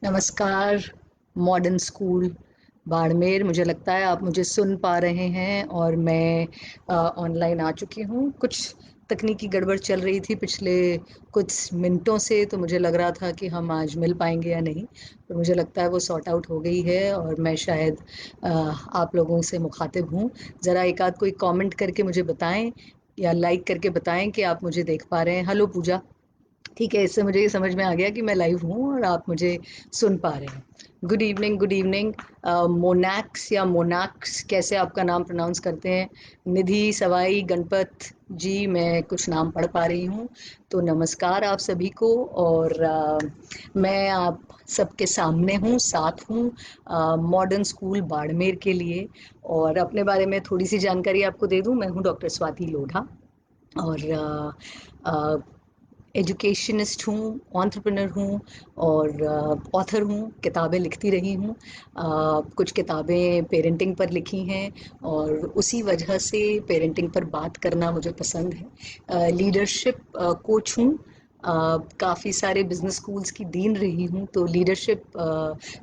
नमस्कार। Modern school Barmer, मुझे लगता है आप मुझे सुन पा रहे हैं और मैं ऑनलाइन आ चुकी हूँ। कुछ तकनीकी गड़बड़ चल रही थी पिछले कुछ मिनटों से, तो मुझे लग रहा था कि हम आज मिल पाएंगे या नहीं, पर मुझे लगता है वो सॉर्ट आउट हो गई है और मैं शायद आप लोगों से मुखातिब हूँ। ज़रा एक आध कोई कमेंट करके मुझे बताएं या लाइक करके बताएं कि आप मुझे देख पा रहे हैं। हेलो पूजा। ठीक है, इससे मुझे ये समझ में आ गया कि मैं लाइव हूँ और आप मुझे सुन पा रहे हैं। Good evening, good evening. मोनैक्स या मोनाक्स, कैसे आपका नाम प्रोनाउंस करते हैं? निधि, सवाई, गणपत जी, मैं कुछ नाम पढ़ पा रही हूँ। तो नमस्कार आप सभी को। और मैं आप सबके सामने हूँ, साथ हूँ मॉडर्न स्कूल बाड़मेर के लिए। और अपने बारे में थोड़ी सी जानकारी आपको दे दूँ, मैं हूँ डॉक्टर स्वाति लोढ़ा और एजुकेशनिस्ट हूँ, एंटरप्रेन्योर हूँ और ऑथर हूँ। किताबें लिखती रही हूँ। कुछ किताबें पेरेंटिंग पर लिखी हैं और उसी वजह से पेरेंटिंग पर बात करना मुझे पसंद है। लीडरशिप कोच हूँ। काफ़ी सारे बिजनेस स्कूल्स की डीन रही हूँ, तो लीडरशिप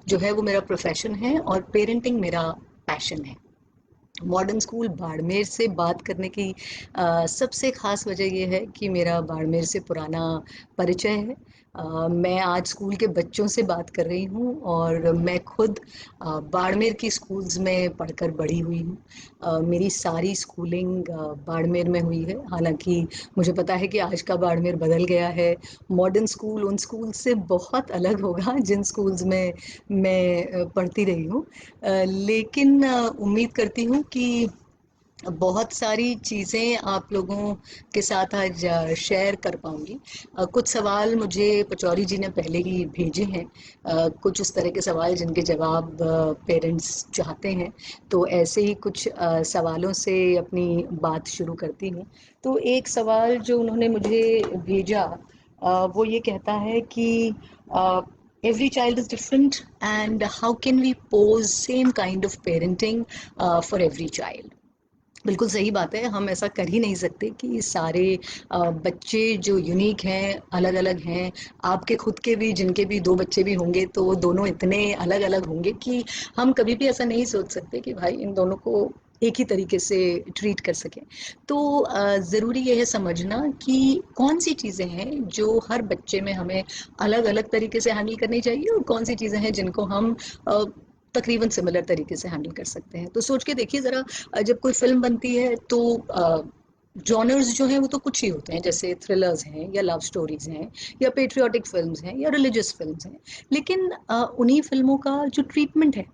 जो है वो मेरा प्रोफेशन है और पेरेंटिंग मेरा पैशन है। मॉडर्न स्कूल बाड़मेर से बात करने की सबसे ख़ास वजह ये है कि मेरा बाड़मेर से पुराना परिचय है। मैं आज स्कूल के बच्चों से बात कर रही हूँ और मैं खुद बाड़मेर की स्कूल्स में पढ़कर बड़ी हुई हूँ। मेरी सारी स्कूलिंग बाड़मेर में हुई है। हालांकि मुझे पता है कि आज का बाड़मेर बदल गया है। मॉडर्न स्कूल उन स्कूल से बहुत अलग होगा जिन स्कूल्स में मैं पढ़ती रही हूँ। लेकिन उम्मीद करती हूँ कि बहुत सारी चीज़ें आप लोगों के साथ आज शेयर कर पाऊँगी। कुछ सवाल मुझे पचौरी जी ने पहले ही भेजे हैं। कुछ उस तरह के सवाल जिनके जवाब पेरेंट्स चाहते हैं। तो ऐसे ही कुछ सवालों से अपनी बात शुरू करती हूँ। तो एक सवाल जो उन्होंने मुझे भेजा, वो ये कहता है कि every child is different and how can we pose same kind of parenting for every child। बिल्कुल सही बात है, हम ऐसा कर ही नहीं सकते कि सारे बच्चे जो यूनिक हैं, अलग-अलग हैं। आपके खुद के भी जिनके भी 2 बच्चे भी होंगे तो वो दोनों इतने अलग-अलग होंगे कि हम कभी भी ऐसा नहीं सोच सकते कि भाई इन दोनों को एक ही तरीके से ट्रीट कर सकें। तो ज़रूरी ये है समझना कि कौन-सी चीज़ें हैं जो हर बच्चे में हमें अलग-अलग तरीके से हैंडल करनी चाहिए और कौन-सी चीज़ें हैं जिनको हम अ, तकरीबन सिमिलर तरीके से हैंडल कर सकते हैं। तो सोच के देखिए ज़रा, जब कोई फ़िल्म बनती है तो जॉनर्स जो हैं वो तो कुछ ही होते हैं, जैसे थ्रिलर्स हैं या लव स्टोरीज़ हैं या पेट्रियोटिक फ़िल्म्स हैं या रिलीजियस फ़िल्म्स हैं। लेकिन उन्हीं फ़िल्मों का जो ट्रीटमेंट है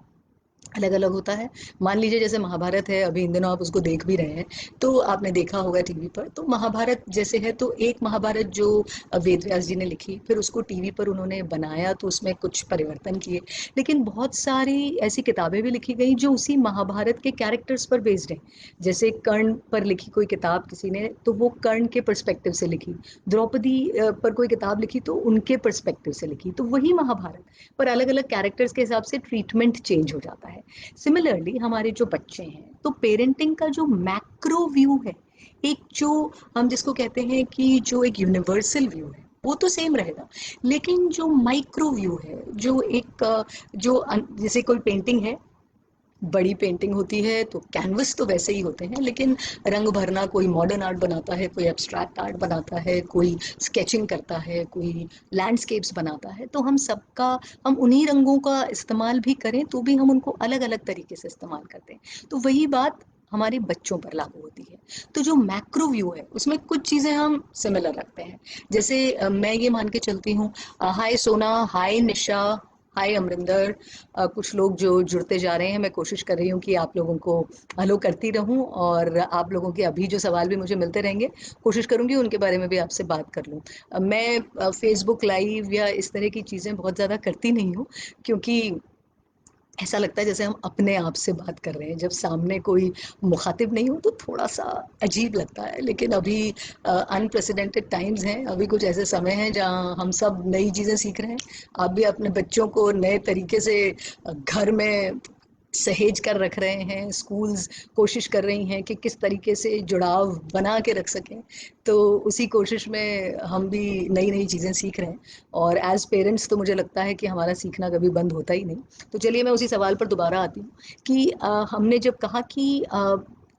अलग-अलग होता है। मान लीजिए जैसे महाभारत है, अभी इन दिनों आप उसको देख भी रहे हैं, तो आपने देखा होगा टीवी पर। तो महाभारत जैसे है तो एक महाभारत जो वेद व्यास जी ने लिखी, फिर उसको टीवी पर उन्होंने बनाया तो उसमें कुछ परिवर्तन किए। लेकिन बहुत सारी ऐसी किताबें भी लिखी गई जो उसी महाभारत के कैरेक्टर्स पर बेस्ड हैं। जैसे कर्ण पर लिखी कोई किताब किसी ने, तो वो कर्ण के पर्सपेक्टिव से लिखी। द्रौपदी पर कोई किताब लिखी तो उनके पर्सपेक्टिव से लिखी। तो वही महाभारत, पर अलग-अलग कैरेक्टर्स के हिसाब से ट्रीटमेंट चेंज हो जाता है। सिमिलरली हमारे जो बच्चे हैं, तो पेरेंटिंग का जो मैक्रो व्यू है, एक जो हम जिसको कहते हैं कि जो एक यूनिवर्सल व्यू है, वो तो सेम रहेगा। लेकिन जो माइक्रो व्यू है, जो एक जैसे कोई पेंटिंग है, बड़ी पेंटिंग होती है तो कैनवस तो वैसे ही होते हैं, लेकिन रंग भरना, कोई मॉडर्न आर्ट बनाता है, कोई एब्स्ट्रैक्ट आर्ट बनाता है, कोई स्केचिंग करता है, कोई लैंडस्केप्स बनाता है। तो हम उन्हीं रंगों का इस्तेमाल भी करें तो भी हम उनको अलग अलग तरीके से इस्तेमाल करते हैं। तो वही बात हमारे बच्चों पर लागू होती है। तो जो मैक्रो व्यू है उसमें कुछ चीज़ें हम सिमिलर रखते हैं। जैसे मैं ये मान के चलती हूँ, हाय सोना, हाय निशा, हाय अमरिंदर। कुछ लोग जो जुड़ते जा रहे हैं, मैं कोशिश कर रही हूँ कि आप लोगों को हेलो करती रहूँ और आप लोगों के अभी जो सवाल भी मुझे मिलते रहेंगे, कोशिश करूँगी उनके बारे में भी आपसे बात कर लूँ। मैं फेसबुक लाइव या इस तरह की चीज़ें बहुत ज़्यादा करती नहीं हूँ, क्योंकि ऐसा लगता है जैसे हम अपने आप से बात कर रहे हैं। जब सामने कोई मुखातिब नहीं हो तो थोड़ा-सा अजीब लगता है। लेकिन अभी अनप्रेसिडेंटेड टाइम्स हैं, अभी कुछ ऐसे समय हैं जहाँ हम सब नई चीज़ें सीख रहे हैं। आप भी अपने बच्चों को नए तरीके से घर में सहेज कर रख रहे हैं, स्कूल्स कोशिश कर रही हैं कि किस तरीके से जुड़ाव बना के रख सकें। तो उसी कोशिश में हम भी नई नई चीज़ें सीख रहे हैं, और एज पेरेंट्स तो मुझे लगता है कि हमारा सीखना कभी बंद होता ही नहीं। तो चलिए मैं उसी सवाल पर दोबारा आती हूँ कि हमने जब कहा कि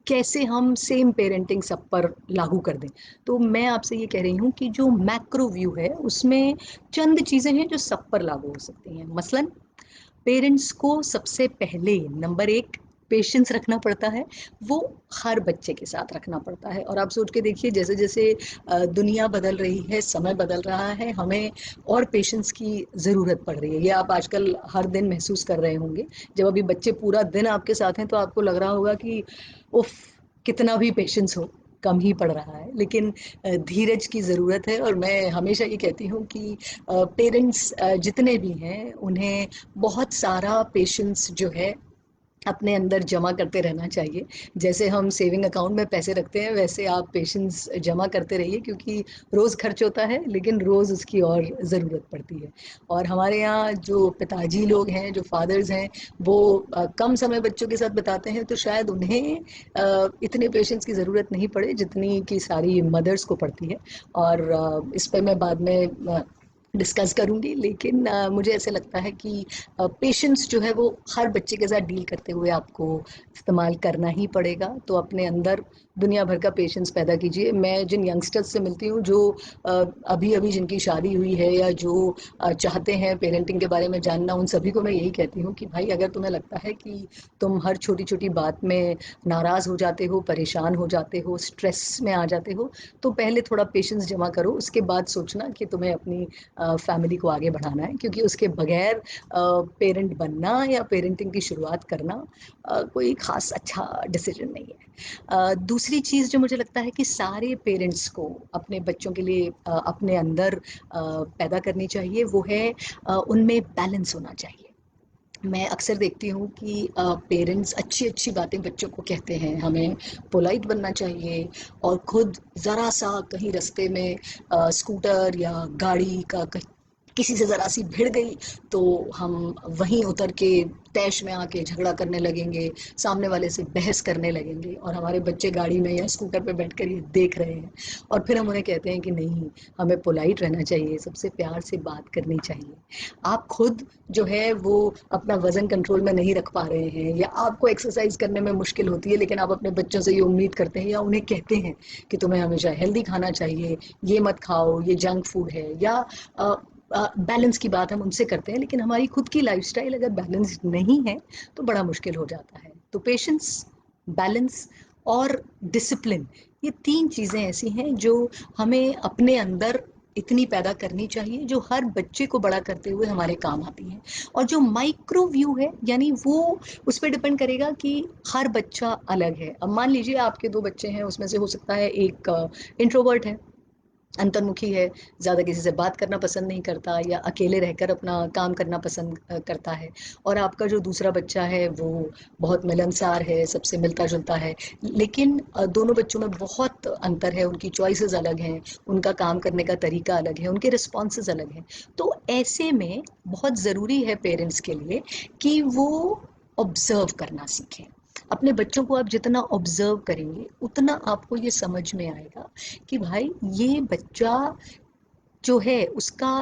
कैसे हम सेम पेरेंटिंग सब पर लागू कर दें, तो मैं आपसे ये कह रही हूँ कि जो मैक्रो व्यू है उसमें चंद चीज़ें हैं जो सब पर लागू हो सकती हैं। मसलन पेरेंट्स को सबसे पहले नंबर एक पेशेंस रखना पड़ता है, वो हर बच्चे के साथ रखना पड़ता है। और आप सोच के देखिए, जैसे जैसे दुनिया बदल रही है, समय बदल रहा है, हमें और पेशेंस की ज़रूरत पड़ रही है। ये आप आजकल हर दिन महसूस कर रहे होंगे। जब अभी बच्चे पूरा दिन आपके साथ हैं तो आपको लग रहा होगा कि उफ, कितना भी पेशेंस हो कम ही पड़ रहा है। लेकिन धीरज की ज़रूरत है, और मैं हमेशा ये कहती हूँ कि पेरेंट्स जितने भी हैं उन्हें बहुत सारा पेशेंस जो है अपने अंदर जमा करते रहना चाहिए। जैसे हम सेविंग अकाउंट में पैसे रखते हैं, वैसे आप पेशेंस जमा करते रहिए, क्योंकि रोज़ खर्च होता है लेकिन रोज़ उसकी और ज़रूरत पड़ती है। और हमारे यहाँ जो पिताजी लोग हैं, जो फादर्स हैं, वो कम समय बच्चों के साथ बिताते हैं, तो शायद उन्हें इतने पेशेंस की ज़रूरत नहीं पड़े जितनी कि सारी मदर्स को पड़ती है। और इस पे मैं बाद में डिस्कस करूंगी, लेकिन मुझे ऐसे लगता है कि पेशेंस जो है वो हर बच्चे के साथ डील करते हुए आपको इस्तेमाल करना ही पड़ेगा। तो अपने अंदर दुनिया भर का पेशेंस पैदा कीजिए। मैं जिन यंगस्टर्स से मिलती हूँ जो अभी अभी जिनकी शादी हुई है, या जो चाहते हैं पेरेंटिंग के बारे में जानना, उन सभी को मैं यही कहती हूँ कि भाई, अगर तुम्हें लगता है कि तुम हर छोटी छोटी बात में नाराज़ हो जाते हो, परेशान हो जाते हो, स्ट्रेस में आ जाते हो, तो पहले थोड़ा पेशेंस जमा करो, उसके बाद सोचना कि तुम्हें अपनी फैमिली को आगे बढ़ाना है। क्योंकि उसके बगैर पेरेंट बनना या पेरेंटिंग की शुरुआत करना कोई ख़ास अच्छा डिसीजन नहीं है। दूसरी चीज़ जो मुझे लगता है कि सारे पेरेंट्स को अपने बच्चों के लिए अपने अंदर पैदा करनी चाहिए, वो है उनमें बैलेंस होना चाहिए। मैं अक्सर देखती हूँ कि पेरेंट्स अच्छी अच्छी बातें बच्चों को कहते हैं, हमें पोलाइट बनना चाहिए, और खुद ज़रा सा कहीं रास्ते में स्कूटर या गाड़ी का किसी से ज़रा सी भिड़ गई, तो हम वहीं उतर के तैश में आके झगड़ा करने लगेंगे, सामने वाले से बहस करने लगेंगे, और हमारे बच्चे गाड़ी में या स्कूटर पे बैठकर ये देख रहे हैं। और फिर हम उन्हें कहते हैं कि नहीं, हमें पोलाइट रहना चाहिए, सबसे प्यार से बात करनी चाहिए। आप खुद जो है वो अपना वजन कंट्रोल में नहीं रख पा रहे हैं, या आपको एक्सरसाइज करने में मुश्किल होती है, लेकिन आप अपने बच्चों से ये उम्मीद करते हैं या उन्हें कहते हैं कि तुम्हें हमेशा हेल्दी खाना चाहिए, ये मत खाओ, ये जंक फूड है, या बैलेंस की बात हम उनसे करते हैं, लेकिन हमारी खुद की लाइफस्टाइल अगर बैलेंस नहीं है तो बड़ा मुश्किल हो जाता है। तो पेशेंस, बैलेंस और डिसिप्लिन, ये तीन चीज़ें ऐसी हैं जो हमें अपने अंदर इतनी पैदा करनी चाहिए, जो हर बच्चे को बड़ा करते हुए हमारे काम आती हैं। और जो माइक्रो व्यू है, यानी वो उस पर डिपेंड करेगा कि हर बच्चा अलग है। अब मान लीजिए आपके दो बच्चे हैं, उसमें से हो सकता है एक इंट्रोवर्ट है, अंतर्मुखी है, ज़्यादा किसी से बात करना पसंद नहीं करता, या अकेले रहकर अपना काम करना पसंद करता है। और आपका जो दूसरा बच्चा है वो बहुत मिलनसार है, सबसे मिलता जुलता है। लेकिन दोनों बच्चों में बहुत अंतर है, उनकी चॉइसेस अलग हैं, उनका काम करने का तरीका अलग है, उनके रिस्पॉन्सेज अलग हैं। तो ऐसे में बहुत ज़रूरी है पेरेंट्स के लिए कि वो ऑब्जर्व करना सीखें। अपने बच्चों को आप जितना ऑब्जर्व करेंगे, उतना आपको ये समझ में आएगा कि भाई, ये बच्चा जो है उसका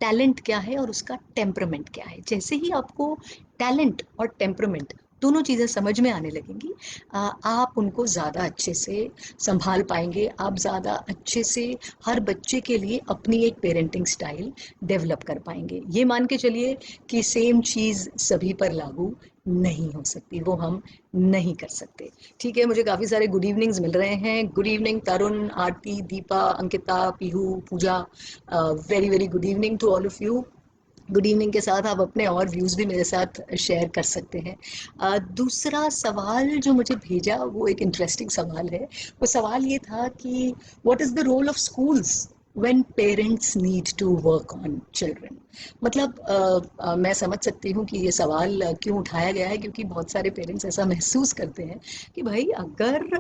टैलेंट क्या है और उसका टेम्परामेंट क्या है। जैसे ही आपको टैलेंट और टेम्परामेंट दोनों चीज़ें समझ में आने लगेंगी, आप उनको ज़्यादा अच्छे से संभाल पाएंगे, आप ज़्यादा अच्छे से हर बच्चे के लिए अपनी एक पेरेंटिंग स्टाइल डेवलप कर पाएंगे। ये मान के चलिए कि सेम चीज़ सभी पर लागू नहीं हो सकती, वो हम नहीं कर सकते। ठीक है, मुझे काफ़ी सारे गुड इवनिंग्स मिल रहे हैं। Good evening Tarun, Aarti, Deepa, Ankita, Pihu, Pooja. Very very good evening to all of you. Good evening के साथ आप अपने और व्यूज़ भी मेरे साथ शेयर कर सकते हैं। दूसरा सवाल जो मुझे भेजा वो एक इंटरेस्टिंग सवाल है। वो सवाल ये था कि what is the role of schools when parents need to work on children. मतलब मैं समझ सकती हूँ कि ये सवाल क्यों उठाया गया है, क्योंकि बहुत सारे पेरेंट्स ऐसा महसूस करते हैं कि भाई, अगर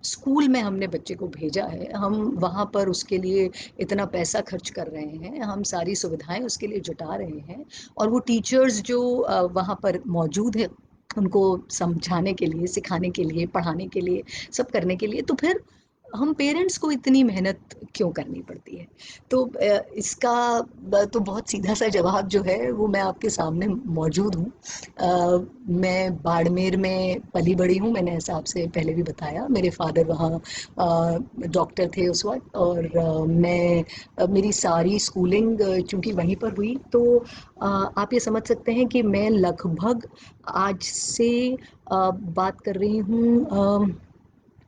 स्कूल में हमने बच्चे को भेजा है, हम वहाँ पर उसके लिए इतना पैसा खर्च कर रहे हैं, हम सारी सुविधाएं उसके लिए जुटा रहे हैं, और वो टीचर्स जो वहाँ पर मौजूद है उनको समझाने के लिए, सिखाने के लिए, पढ़ाने के लिए, सब करने के लिए, तो फिर हम पेरेंट्स को इतनी मेहनत क्यों करनी पड़ती है? तो इसका तो बहुत सीधा सा जवाब जो है वो मैं आपके सामने मौजूद हूँ। मैं बाड़मेर में पली बड़ी हूँ, मैंने ऐसा आपसे पहले भी बताया। मेरे फादर वहाँ डॉक्टर थे उस वक्त, और मेरी सारी स्कूलिंग चूंकि वहीं पर हुई, तो आप ये समझ सकते हैं कि मैं लगभग आज से बात कर रही हूँ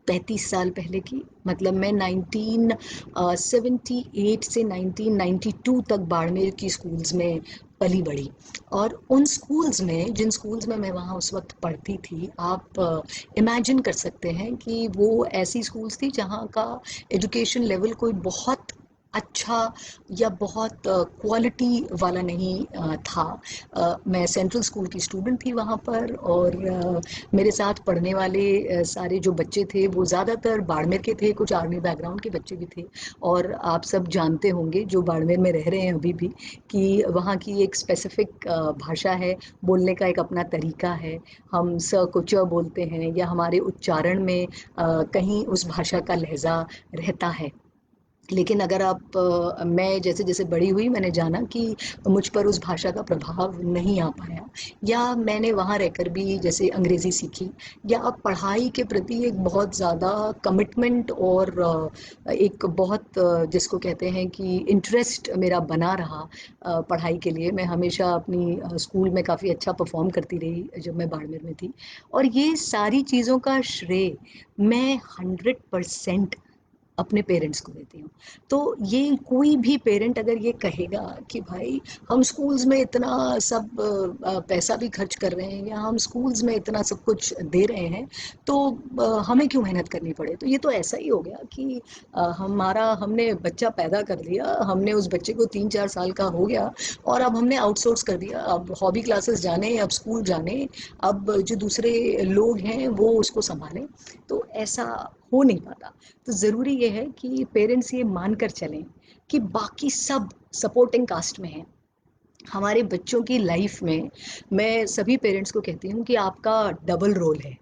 35 साल पहले की। मतलब मैं 1978 से 1992 तक बाड़मेर की स्कूल्स में पली बड़ी, और उन स्कूल्स में, जिन स्कूल्स में मैं वहाँ उस वक्त पढ़ती थी, आप इमेजिन कर सकते हैं कि वो ऐसी स्कूल्स थी जहाँ का एजुकेशन लेवल कोई बहुत अच्छा या बहुत क्वालिटी वाला नहीं था। मैं सेंट्रल स्कूल की स्टूडेंट थी वहाँ पर, और मेरे साथ पढ़ने वाले सारे जो बच्चे थे वो ज़्यादातर बाड़मेर के थे, कुछ आर्मी बैकग्राउंड के बच्चे भी थे। और आप सब जानते होंगे जो बाड़मेर में रह रहे हैं अभी भी, कि वहाँ की एक स्पेसिफिक भाषा है, बोलने का एक अपना तरीका है। हम स को च बोलते हैं, या हमारे उच्चारण में कहीं उस भाषा का लहजा रहता है। लेकिन अगर मैं जैसे जैसे बड़ी हुई, मैंने जाना कि मुझ पर उस भाषा का प्रभाव नहीं आ पाया, या मैंने वहाँ रहकर भी जैसे अंग्रेज़ी सीखी, या पढ़ाई के प्रति एक बहुत ज़्यादा कमिटमेंट और एक बहुत जिसको कहते हैं कि इंटरेस्ट मेरा बना रहा पढ़ाई के लिए। मैं हमेशा अपनी स्कूल में काफ़ी अच्छा परफॉर्म करती रही जब मैं बाड़मेर में थी, और ये सारी चीज़ों का श्रेय मैं 100% अपने पेरेंट्स को देती हूँ। तो ये कोई भी पेरेंट अगर ये कहेगा कि भाई हम स्कूल्स में इतना सब पैसा भी खर्च कर रहे हैं, या हम स्कूल्स में इतना सब कुछ दे रहे हैं, तो हमें क्यों मेहनत करनी पड़े? तो ये तो ऐसा ही हो गया कि हमने बच्चा पैदा कर लिया, हमने उस बच्चे को 3-4 साल का हो गया, और अब हमने आउटसोर्स कर दिया। अब हॉबी क्लासेस जाने, अब स्कूल जाने, अब जो दूसरे लोग हैं वो उसको संभालें। तो ऐसा हो नहीं पाता। तो ज़रूरी ये है कि पेरेंट्स ये मानकर चलें कि बाकी सब सपोर्टिंग कास्ट में हैं। हमारे बच्चों की लाइफ में मैं सभी पेरेंट्स को कहती हूँ कि आपका डबल रोल है।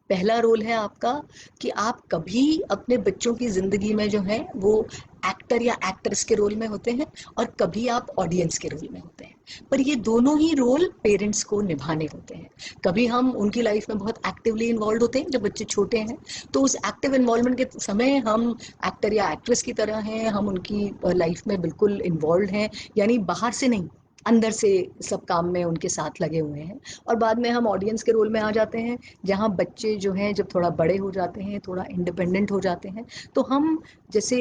पहला रोल है आपका कि आप कभी अपने बच्चों की ज़िंदगी में जो है वो एक्टर या एक्ट्रेस के रोल में होते हैं, और कभी आप ऑडियंस के रोल में होते हैं। पर ये दोनों ही रोल पेरेंट्स को निभाने होते हैं। कभी हम उनकी लाइफ में बहुत एक्टिवली इन्वॉल्व होते हैं जब बच्चे छोटे हैं, तो उस एक्टिव इन्वॉल्वमेंट के समय हम एक्टर या एक्ट्रेस की तरह हैं, हम उनकी लाइफ में बिल्कुल इन्वॉल्व हैं, यानी बाहर से नहीं, अंदर से सब काम में उनके साथ लगे हुए हैं। और बाद में हम ऑडियंस के रोल में आ जाते हैं, जहाँ बच्चे जो हैं जब थोड़ा बड़े हो जाते हैं, थोड़ा इंडिपेंडेंट हो जाते हैं, तो हम जैसे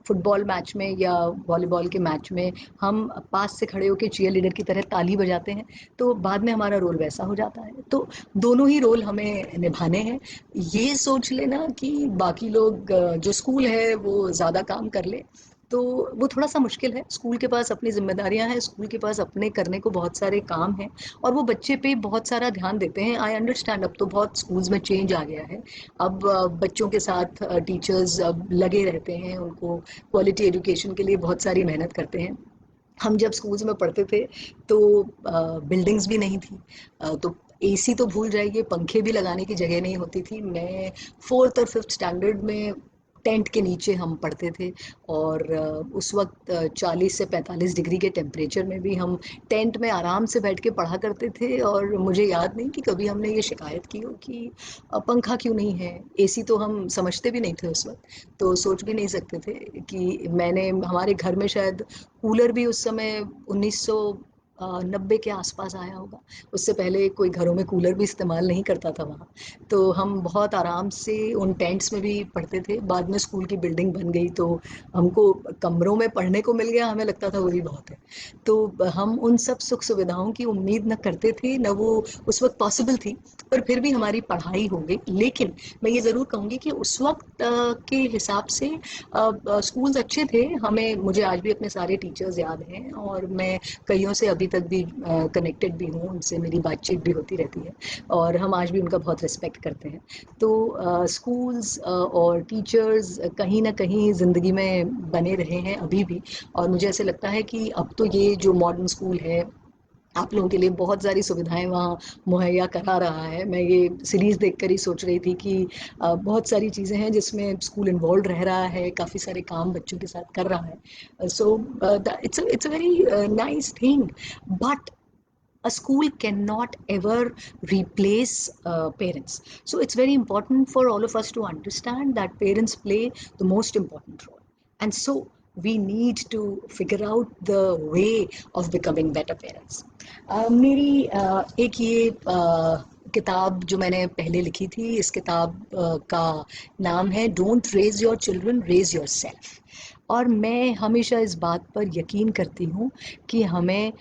फुटबॉल मैच में या वॉलीबॉल के मैच में हम पास से खड़े होकर चीयर लीडर की तरह ताली बजाते हैं, तो बाद में हमारा रोल वैसा हो जाता है। तो दोनों ही रोल हमें निभाने हैं। ये सोच लेना कि बाकी लोग जो स्कूल है वो ज़्यादा काम कर ले, तो वो थोड़ा सा मुश्किल है। स्कूल के पास अपनी जिम्मेदारियां हैं, स्कूल के पास अपने करने को बहुत सारे काम हैं, और वो बच्चे पे बहुत सारा ध्यान देते हैं। आई अंडरस्टैंड, अब तो बहुत स्कूल्स में चेंज आ गया है। अब बच्चों के साथ टीचर्स अब लगे रहते हैं, उनको क्वालिटी एजुकेशन के लिए बहुत सारी मेहनत करते हैं। हम जब स्कूल्स में पढ़ते थे तो बिल्डिंग्स भी नहीं थी, तो एसी तो भूल जाइए, पंखे भी लगाने की जगह नहीं होती थी। मैं फोर्थ और फिफ्थ स्टैंडर्ड में टेंट के नीचे हम पढ़ते थे, और उस वक्त 40 से 45 डिग्री के टेम्परेचर में भी हम टेंट में आराम से बैठ के पढ़ा करते थे। और मुझे याद नहीं कि कभी हमने ये शिकायत की हो कि पंखा क्यों नहीं है। एसी तो हम समझते भी नहीं थे उस वक्त, तो सोच भी नहीं सकते थे कि मैंने हमारे घर में शायद कूलर भी उस समय 1990 के आसपास आया होगा। उससे पहले कोई घरों में कूलर भी इस्तेमाल नहीं करता था वहाँ। तो हम बहुत आराम से उन टेंट्स में भी पढ़ते थे। बाद में स्कूल की बिल्डिंग बन गई, तो हमको कमरों में पढ़ने को मिल गया, हमें लगता था वही बहुत है। तो हम उन सब सुख सुविधाओं की उम्मीद न करते थे, न वो उस वक्त पॉसिबल थी, पर फिर भी हमारी पढ़ाई हो गई। लेकिन मैं ये ज़रूर कहूँगी कि उस वक्त के हिसाब से स्कूल्स अच्छे थे। मुझे आज भी अपने सारे टीचर्स याद हैं, और मैं कईयों से अभी तक भी कनेक्टेड भी हूँ उनसे, मेरी बातचीत भी होती रहती है और हम आज भी उनका बहुत रिस्पेक्ट करते हैं। तो स्कूल्स और टीचर्स कहीं ना कहीं ज़िंदगी में बने रहे हैं अभी भी। और मुझे ऐसे लगता है कि अब तो ये जो मॉडर्न स्कूल है आप लोगों के लिए बहुत सारी सुविधाएं वहाँ मुहैया करा रहा है। मैं ये सीरीज़ देखकर ही सोच रही थी कि बहुत सारी चीज़ें हैं जिसमें स्कूल इन्वॉल्व रह रहा है, काफ़ी सारे काम बच्चों के साथ कर रहा है। So it's a very nice thing, but a school cannot ever replace parents. So it's very important for all of us to understand that parents play the most important role. And so we need to figure out the way of becoming better parents. मेरी एक ये किताब जो मैंने पहले लिखी थी, इस किताब का नाम है don't raise your children, raise yourself. और मैं हमेशा इस बात पर यकीन करती हूँ कि हमें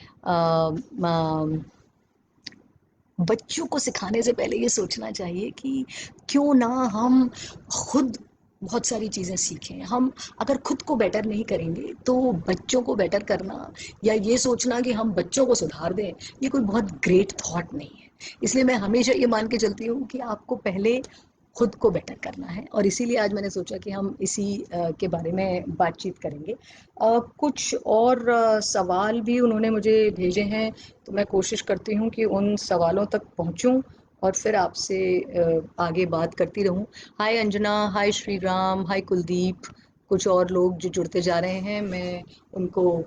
बच्चों को सिखाने से पहले ये सोचना चाहिए कि क्यों ना हम खुद बहुत सारी चीज़ें सीखें। हम अगर खुद को बेटर नहीं करेंगे तो बच्चों को बेटर करना या ये सोचना कि हम बच्चों को सुधार दें, ये कोई बहुत ग्रेट थॉट नहीं है। इसलिए मैं हमेशा ये मान के चलती हूँ कि आपको पहले खुद को बेटर करना है, और इसीलिए आज मैंने सोचा कि हम इसी के बारे में बातचीत करेंगे। कुछ और सवाल भी उन्होंने मुझे भेजे हैं, तो मैं कोशिश करती हूँ कि उन सवालों तक पहुँचूँ और फिर आपसे आगे बात करती रहूँ। हाय अंजना, हाय श्री राम, हाय कुलदीप, कुछ और लोग जो जुड़ते जा रहे हैं, मैं उनको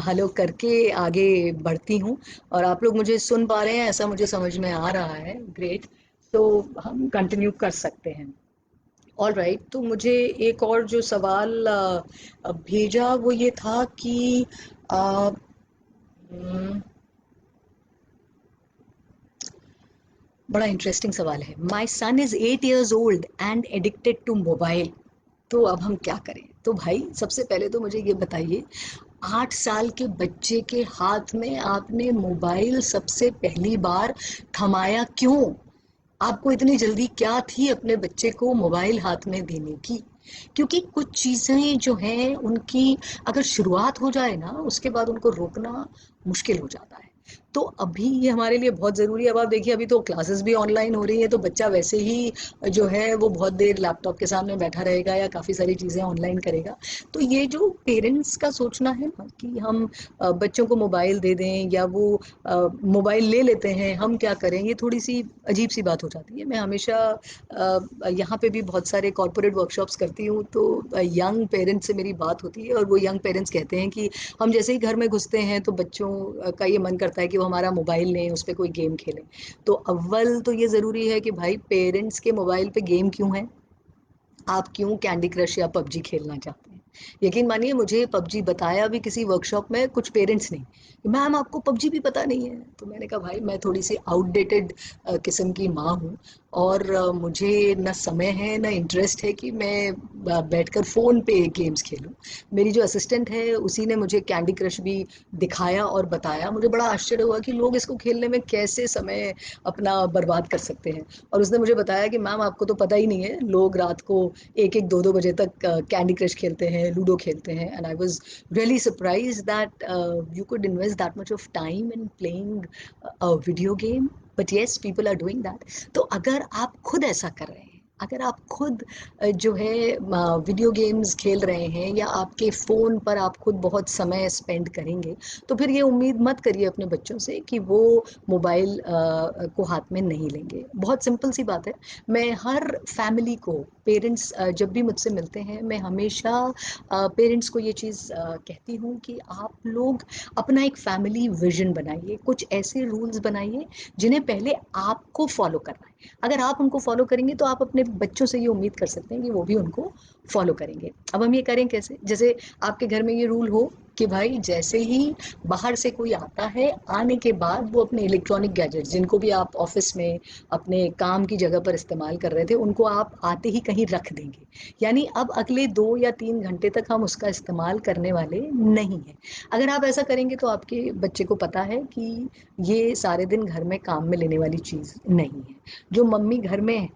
हेलो करके आगे बढ़ती हूँ। और आप लोग मुझे सुन पा रहे हैं ऐसा मुझे समझ में आ रहा है, ग्रेट। तो हम कंटिन्यू कर सकते हैं। ऑल राइट, तो मुझे एक और जो सवाल भेजा वो ये था कि अ, हम्म, बड़ा इंटरेस्टिंग सवाल है। My son is 8 years old and addicted to mobile, तो अब हम क्या करें? तो भाई सबसे पहले तो मुझे ये बताइए, 8 साल के बच्चे के हाथ में आपने मोबाइल सबसे पहली बार थमाया क्यों? आपको इतनी जल्दी क्या थी अपने बच्चे को मोबाइल हाथ में देने की? क्योंकि कुछ चीज़ें जो हैं उनकी अगर शुरुआत हो जाए ना, उसके बाद उनको रोकना मुश्किल हो जाता है। तो अभी ये हमारे लिए बहुत ज़रूरी है। अब आप देखिए, अभी तो क्लासेस भी ऑनलाइन हो रही हैं, तो बच्चा वैसे ही जो है वो बहुत देर लैपटॉप के सामने बैठा रहेगा या काफ़ी सारी चीज़ें ऑनलाइन करेगा। तो ये जो पेरेंट्स का सोचना है ना कि हम बच्चों को मोबाइल दे दें या वो मोबाइल ले लेते हैं, हम क्या करें, ये थोड़ी सी अजीब सी बात हो जाती है। मैं हमेशा यहाँ पे भी बहुत सारे कॉर्पोरेट वर्कशॉप्स करती हूँ, तो यंग पेरेंट्स से मेरी बात होती है और वो यंग पेरेंट्स कहते हैं कि हम जैसे ही घर में घुसते हैं तो बच्चों का ये मन करता है कि वो हमारा मोबाइल लें, उस पर कोई गेम खेलें। तो अव्वल तो ये ज़रूरी है कि भाई पेरेंट्स के मोबाइल पे गेम क्यों है? आप क्यों कैंडी क्रश या पबजी खेलना चाहते हैं? यकीन मानिए, मुझे पबजी बताया भी किसी वर्कशॉप में कुछ पेरेंट्स ने, मैम आपको पबजी भी पता नहीं है। तो मैंने कहा भाई मैं थोड़ी सी आउटडेटेड किस्म की माँ हूँ, और मुझे न समय है न इंटरेस्ट है कि मैं बैठकर फ़ोन पे गेम्स खेलूं। मेरी जो असिस्टेंट है उसी ने मुझे कैंडी क्रश भी दिखाया और बताया। मुझे बड़ा आश्चर्य हुआ कि लोग इसको खेलने में कैसे समय अपना बर्बाद कर सकते हैं। और उसने मुझे बताया कि मैम आपको तो पता ही नहीं है, लोग रात को 1-1 2-2 बजे तक कैंडी क्रश खेलते हैं, लूडो खेलते हैं। And I was really surprise that you could invest that much of time in playing a video game, but yes people are doing that. तो अगर आप खुद ऐसा कर रहे हैं, अगर आप खुद जो है वीडियो गेम्स खेल रहे हैं या आपके फ़ोन पर आप खुद बहुत समय स्पेंड करेंगे, तो फिर ये उम्मीद मत करिए अपने बच्चों से कि वो मोबाइल को हाथ में नहीं लेंगे। बहुत सिंपल सी बात है। मैं हर फैमिली को, पेरेंट्स जब भी मुझसे मिलते हैं, मैं हमेशा पेरेंट्स को ये चीज़ कहती हूँ कि आप लोग अपना एक फैमिली विजन बनाइए, कुछ ऐसे रूल्स बनाइए जिन्हें पहले आपको फॉलो करना है। अगर आप उनको फॉलो करेंगे तो आप अपने बच्चों से ये उम्मीद कर सकते हैं कि वो भी उनको फॉलो करेंगे। अब हम ये करें कैसे? जैसे आपके घर में ये रूल हो कि भाई जैसे ही बाहर से कोई आता है, आने के बाद वो अपने इलेक्ट्रॉनिक गैजेट्स जिनको भी आप ऑफिस में अपने काम की जगह पर इस्तेमाल कर रहे थे, उनको आप आते ही कहीं रख देंगे। यानी अब अगले 2 या 3 घंटे तक हम उसका इस्तेमाल करने वाले नहीं हैं। अगर आप ऐसा करेंगे तो आपके बच्चे को पता है कि ये सारे दिन घर में काम में लेने वाली चीज़ नहीं है। जो मम्मी घर में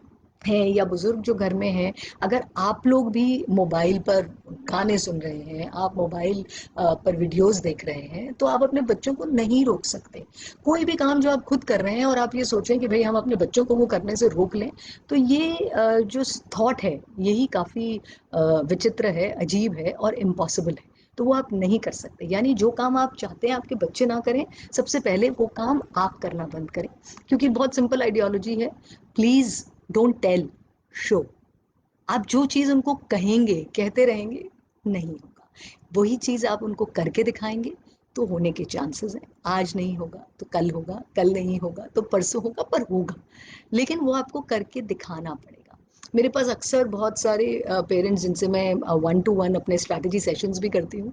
हैं या बुजुर्ग जो घर में हैं, अगर आप लोग भी मोबाइल पर गाने सुन रहे हैं, आप मोबाइल पर वीडियोस देख रहे हैं, तो आप अपने बच्चों को नहीं रोक सकते। कोई भी काम जो आप खुद कर रहे हैं और आप ये सोचें कि भाई हम अपने बच्चों को वो करने से रोक लें, तो ये जो थॉट है यही काफ़ी विचित्र है, अजीब है और इम्पॉसिबल है। तो वो आप नहीं कर सकते। यानी जो काम आप चाहते हैं आपके बच्चे ना करें, सबसे पहले वो काम आप करना बंद करें। क्योंकि बहुत सिंपल आइडियोलॉजी है, प्लीज डोंट टेल, शो। आप जो चीज उनको कहेंगे, कहते रहेंगे, नहीं होगा। वही चीज आप उनको करके दिखाएंगे तो होने के चांसेस हैं। आज नहीं होगा तो कल होगा, कल नहीं होगा तो परसों होगा, पर होगा। लेकिन वो आपको करके दिखाना पड़ेगा। मेरे पास अक्सर बहुत सारे पेरेंट्स जिनसे मैं वन टू वन अपने स्ट्रैटेजी सेशंस भी करती हूँ,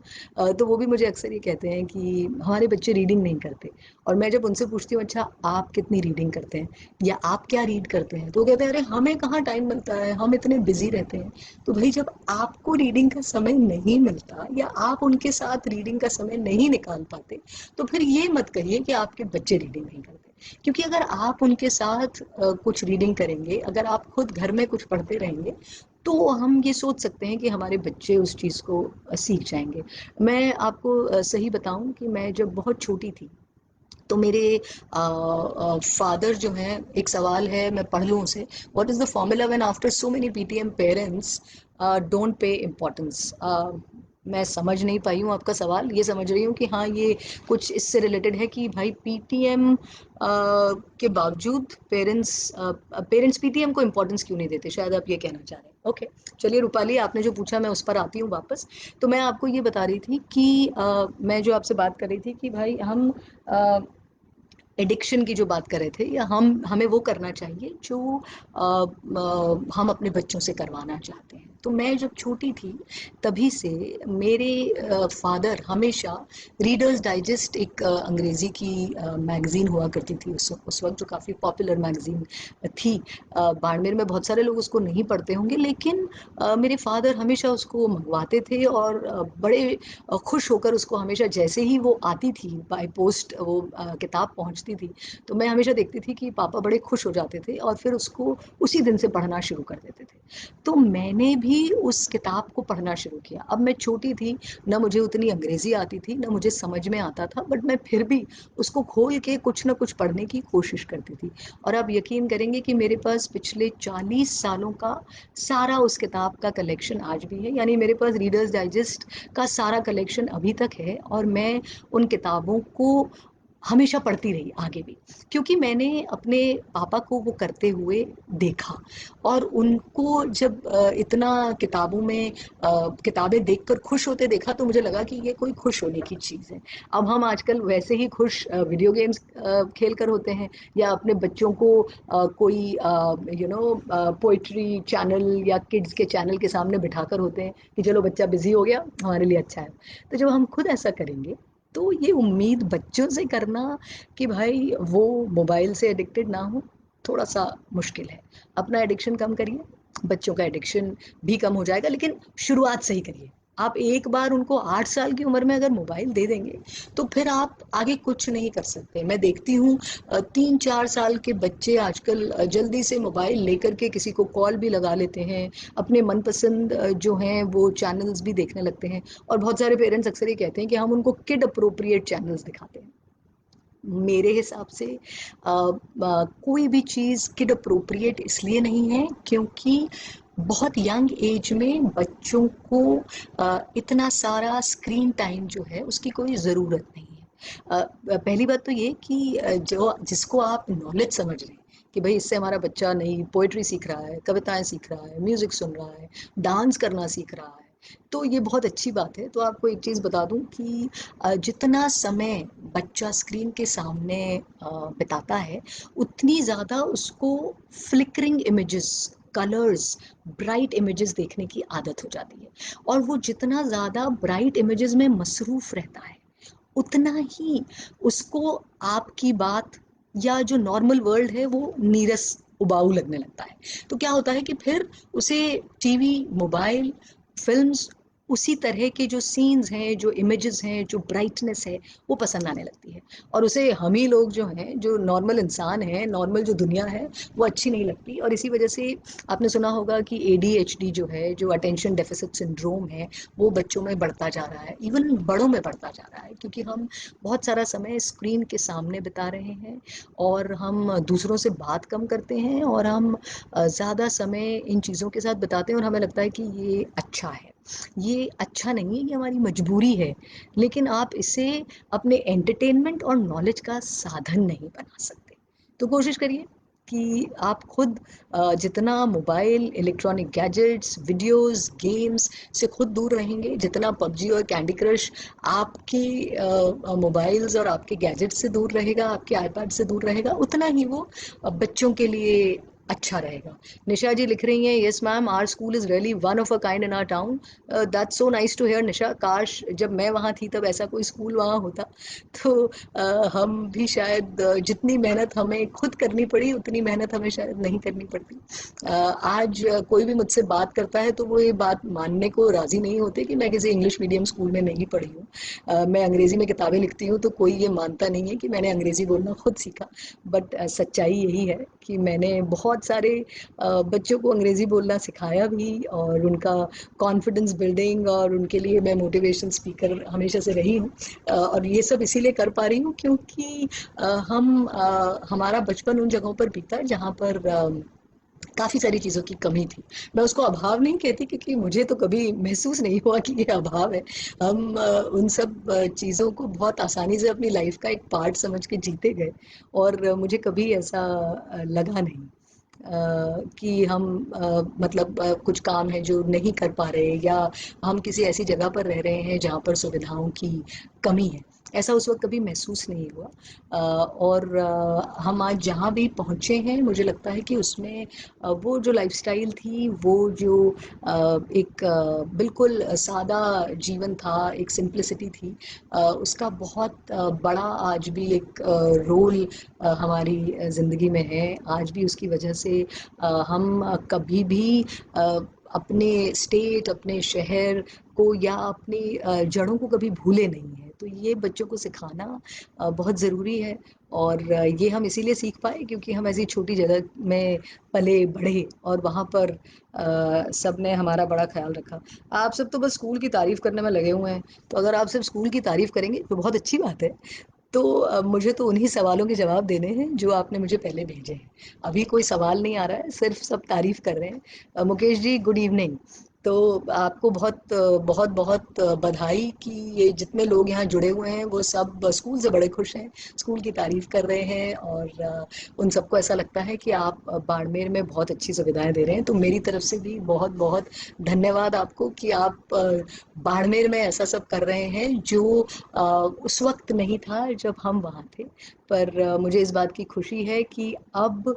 तो वो भी मुझे अक्सर ये कहते हैं कि हमारे बच्चे रीडिंग नहीं करते। और मैं जब उनसे पूछती हूँ अच्छा आप कितनी रीडिंग करते हैं या आप क्या रीड करते हैं, तो वो कहते हैं अरे हमें कहाँ टाइम मिलता है, हम इतने बिजी रहते हैं। तो भाई जब आपको रीडिंग का समय नहीं मिलता या आप उनके साथ रीडिंग का समय नहीं निकाल पाते, तो फिर ये मत कहिए कि आपके बच्चे रीडिंग नहीं करते। क्योंकि अगर आप उनके साथ कुछ रीडिंग करेंगे, अगर आप खुद घर में कुछ पढ़ते रहेंगे, तो हम ये सोच सकते हैं कि हमारे बच्चे उस चीज़ को सीख जाएंगे। मैं आपको सही बताऊं कि मैं जब बहुत छोटी थी, तो मेरे फादर जो हैं, एक सवाल है मैं पढ़ लूँ उसे, what is the formula when after so many PTM parents don't pay importance. मैं समझ नहीं पाई हूँ आपका सवाल, ये समझ रही हूँ कि हाँ ये कुछ इससे रिलेटेड है कि भाई पीटीएम के बावजूद पेरेंट्स पीटीएम को इम्पोर्टेंस क्यों नहीं देते, शायद आप ये कहना चाह रहे हैं। ओके, चलिए रूपाली, आपने जो पूछा मैं उस पर आती हूँ वापस। तो मैं आपको ये बता रही थी कि मैं जो आपसे बात कर रही थी कि भाई हम एडिक्शन की जो बात कर रहे थे, या हमें वो करना चाहिए जो हम अपने बच्चों से करवाना चाहते हैं। तो मैं जब छोटी थी तभी से मेरे फादर हमेशा रीडर्स डाइजेस्ट, एक अंग्रेजी की मैगजीन हुआ करती थी उस वक्त, जो काफ़ी पॉपुलर मैगजीन थी। बाड़मेर में बहुत सारे लोग उसको नहीं पढ़ते होंगे, लेकिन मेरे फादर हमेशा उसको मंगवाते थे और बड़े खुश होकर उसको, हमेशा जैसे ही वो आती थी बाय पोस्ट, वो किताब पहुंचती थी, तो मैं हमेशा देखती थी कि पापा बड़े खुश हो जाते थे और फिर उसको उसी दिन से पढ़ना शुरू कर देते थे। तो मैंने भी उस किताब को पढ़ना शुरू किया। अब मैं छोटी थी, न मुझे उतनी अंग्रेजी आती थी, न मुझे समझ में आता था, बट मैं फिर भी उसको खोल के कुछ ना कुछ पढ़ने की कोशिश करती थी। और आप यकीन करेंगे कि मेरे पास पिछले 40 सालों का सारा उस किताब का कलेक्शन आज भी है। यानी मेरे पास रीडर्स डाइजेस्ट का सारा कलेक्शन अभी तक है और मैं उन किताबों को हमेशा पढ़ती रही आगे भी, क्योंकि मैंने अपने पापा को वो करते हुए देखा। और उनको जब इतना किताबों में किताबें देखकर खुश होते देखा, तो मुझे लगा कि ये कोई खुश होने की चीज़ है। अब हम आजकल वैसे ही खुश वीडियो गेम्स खेल कर होते हैं, या अपने बच्चों को कोई पोइट्री चैनल या किड्स के चैनल के सामने बिठाकर होते हैं कि चलो बच्चा बिजी हो गया, हमारे लिए अच्छा है। तो जब हम खुद ऐसा करेंगे, तो ये उम्मीद बच्चों से करना कि भाई वो मोबाइल से एडिक्टेड ना हो, थोड़ा सा मुश्किल है। अपना एडिक्शन कम करिए, बच्चों का एडिक्शन भी कम हो जाएगा, लेकिन शुरुआत सही करिए। आप एक बार उनको 8 साल की उम्र में अगर मोबाइल दे देंगे, तो फिर आप आगे कुछ नहीं कर सकते। मैं देखती हूँ 3-4 साल के बच्चे आजकल जल्दी से मोबाइल लेकर के किसी को कॉल भी लगा लेते हैं, अपने मनपसंद जो हैं वो चैनल्स भी देखने लगते हैं। और बहुत सारे पेरेंट्स अक्सर ये कहते हैं कि हम उनको किड अप्रोप्रिएट चैनल्स दिखाते हैं। मेरे हिसाब से कोई भी चीज़ किड अप्रोप्रिएट इसलिए नहीं है क्योंकि बहुत यंग एज में बच्चों को इतना सारा स्क्रीन टाइम जो है उसकी कोई ज़रूरत नहीं है। पहली बात तो ये कि जो जिसको आप नॉलेज समझ रहे हैं कि भाई इससे हमारा बच्चा नई पोइट्री सीख रहा है, कविताएं सीख रहा है, म्यूजिक सुन रहा है, डांस करना सीख रहा है, तो ये बहुत अच्छी बात है। तो आपको एक चीज़ बता दूं कि जितना समय बच्चा स्क्रीन के सामने बिताता है, उतनी ज़्यादा उसको flickering images, colours, bright images देखने की आदत हो जाती है। और वो जितना ज़्यादा ब्राइट इमेजेस में मसरूफ रहता है, उतना ही उसको आपकी बात या जो नॉर्मल वर्ल्ड है वो नीरस, उबाऊ लगने लगता है। तो क्या होता है कि फिर उसे टीवी, मोबाइल, फिल्म्स उसी तरह के जो सीन्स हैं, जो इमेजेस हैं, जो ब्राइटनेस है, वो पसंद आने लगती है। और उसे हम ही लोग जो हैं, जो नॉर्मल इंसान हैं, नॉर्मल जो दुनिया है, वो अच्छी नहीं लगती। और इसी वजह से आपने सुना होगा कि एडीएचडी जो है, जो अटेंशन डेफिसिट सिंड्रोम है, वो बच्चों में बढ़ता जा रहा है, इवन बड़ों में बढ़ता जा रहा है, क्योंकि हम बहुत सारा समय स्क्रीन के सामने बिता रहे हैं और हम दूसरों से बात कम करते हैं और हम ज़्यादा समय इन चीज़ों के साथ बिताते हैं और हमें लगता है कि ये अच्छा है। ये अच्छा नहीं है, ये हमारी मजबूरी है, लेकिन आप इसे अपने एंटरटेनमेंट और नॉलेज का साधन नहीं बना सकते। तो कोशिश करिए कि आप खुद जितना mobile, electronic gadgets, videos, games से खुद दूर रहेंगे, जितना पबजी और कैंडी क्रश आपके मोबाइल्स और आपके गैजेट्स से दूर रहेगा, आपके आईपैड से दूर रहेगा, उतना ही वो बच्चों के लिए अच्छा रहेगा। निशा जी लिख रही हैं, yes ma'am, our school is really one of a kind in our town. That's so nice to hear Nisha. काश जब मैं वहाँ थी तब ऐसा कोई स्कूल वहाँ होता, तो हम भी शायद जितनी मेहनत हमें खुद करनी पड़ी उतनी मेहनत हमें शायद नहीं करनी पड़ती। आज कोई भी मुझसे बात करता है तो वो ये बात मानने को राज़ी नहीं होते कि मैं किसी इंग्लिश मीडियम स्कूल में नहीं पढ़ी हूँ। मैं अंग्रेज़ी में किताबें लिखती हूँ तो कोई ये मानता नहीं है कि मैंने अंग्रेज़ी बोलना खुद सीखा। बट सच्चाई यही है कि मैंने बहुत सारे बच्चों को अंग्रेज़ी बोलना सिखाया भी, और उनका कॉन्फिडेंस बिल्डिंग और उनके लिए मैं मोटिवेशन स्पीकर हमेशा से रही हूँ। और ये सब इसीलिए कर पा रही हूँ क्योंकि हमारा बचपन उन जगहों पर बीता जहाँ पर काफ़ी सारी चीज़ों की कमी थी। मैं उसको अभाव नहीं कहती क्योंकि मुझे तो कभी महसूस नहीं हुआ कि ये अभाव है। हम उन सब चीज़ों को बहुत आसानी से अपनी लाइफ का एक पार्ट समझ के जीते गए, और मुझे कभी ऐसा लगा नहीं कि हम मतलब कुछ काम है जो नहीं कर पा रहे, या हम किसी ऐसी जगह पर रह रहे हैं जहाँ पर सुविधाओं की कमी है। ऐसा उस वक़्त कभी महसूस नहीं हुआ। और हम आज जहाँ भी पहुँचे हैं मुझे लगता है कि उसमें वो जो लाइफ़स्टाइल थी, वो जो एक बिल्कुल सादा जीवन था, एक सिंप्लिसिटी थी, उसका बहुत बड़ा आज भी एक रोल हमारी ज़िंदगी में है। आज भी उसकी वजह से हम कभी भी अ, अपने स्टेट, अपने शहर को या अपनी जड़ों को कभी भूले नहीं हैं। तो ये बच्चों को सिखाना बहुत ज़रूरी है, और ये हम इसीलिए सीख पाए क्योंकि हम ऐसी छोटी जगह में पले बढ़े और वहाँ पर सबने हमारा बड़ा ख़्याल रखा। आप सब तो बस स्कूल की तारीफ़ करने में लगे हुए हैं, तो अगर आप सिर्फ़ स्कूल की तारीफ़ करेंगे तो बहुत अच्छी बात है। तो मुझे तो उन्हीं सवालों के जवाब देने हैं जो आपने मुझे पहले भेजे हैं। अभी कोई सवाल नहीं आ रहा है, सिर्फ़ सब तारीफ़ कर रहे हैं। Mukesh ji good evening. तो आपको बहुत-बहुत बधाई कि ये जितने लोग यहाँ जुड़े हुए हैं वो सब स्कूल से बड़े खुश हैं, स्कूल की तारीफ़ कर रहे हैं, और उन सबको ऐसा लगता है कि आप बाड़मेर में बहुत अच्छी सुविधाएँ दे रहे हैं। तो मेरी तरफ से भी बहुत-बहुत धन्यवाद आपको कि आप बाड़मेर में ऐसा सब कर रहे हैं जो उस वक़्त नहीं था जब हम वहाँ थे। पर मुझे इस बात की खुशी है कि अब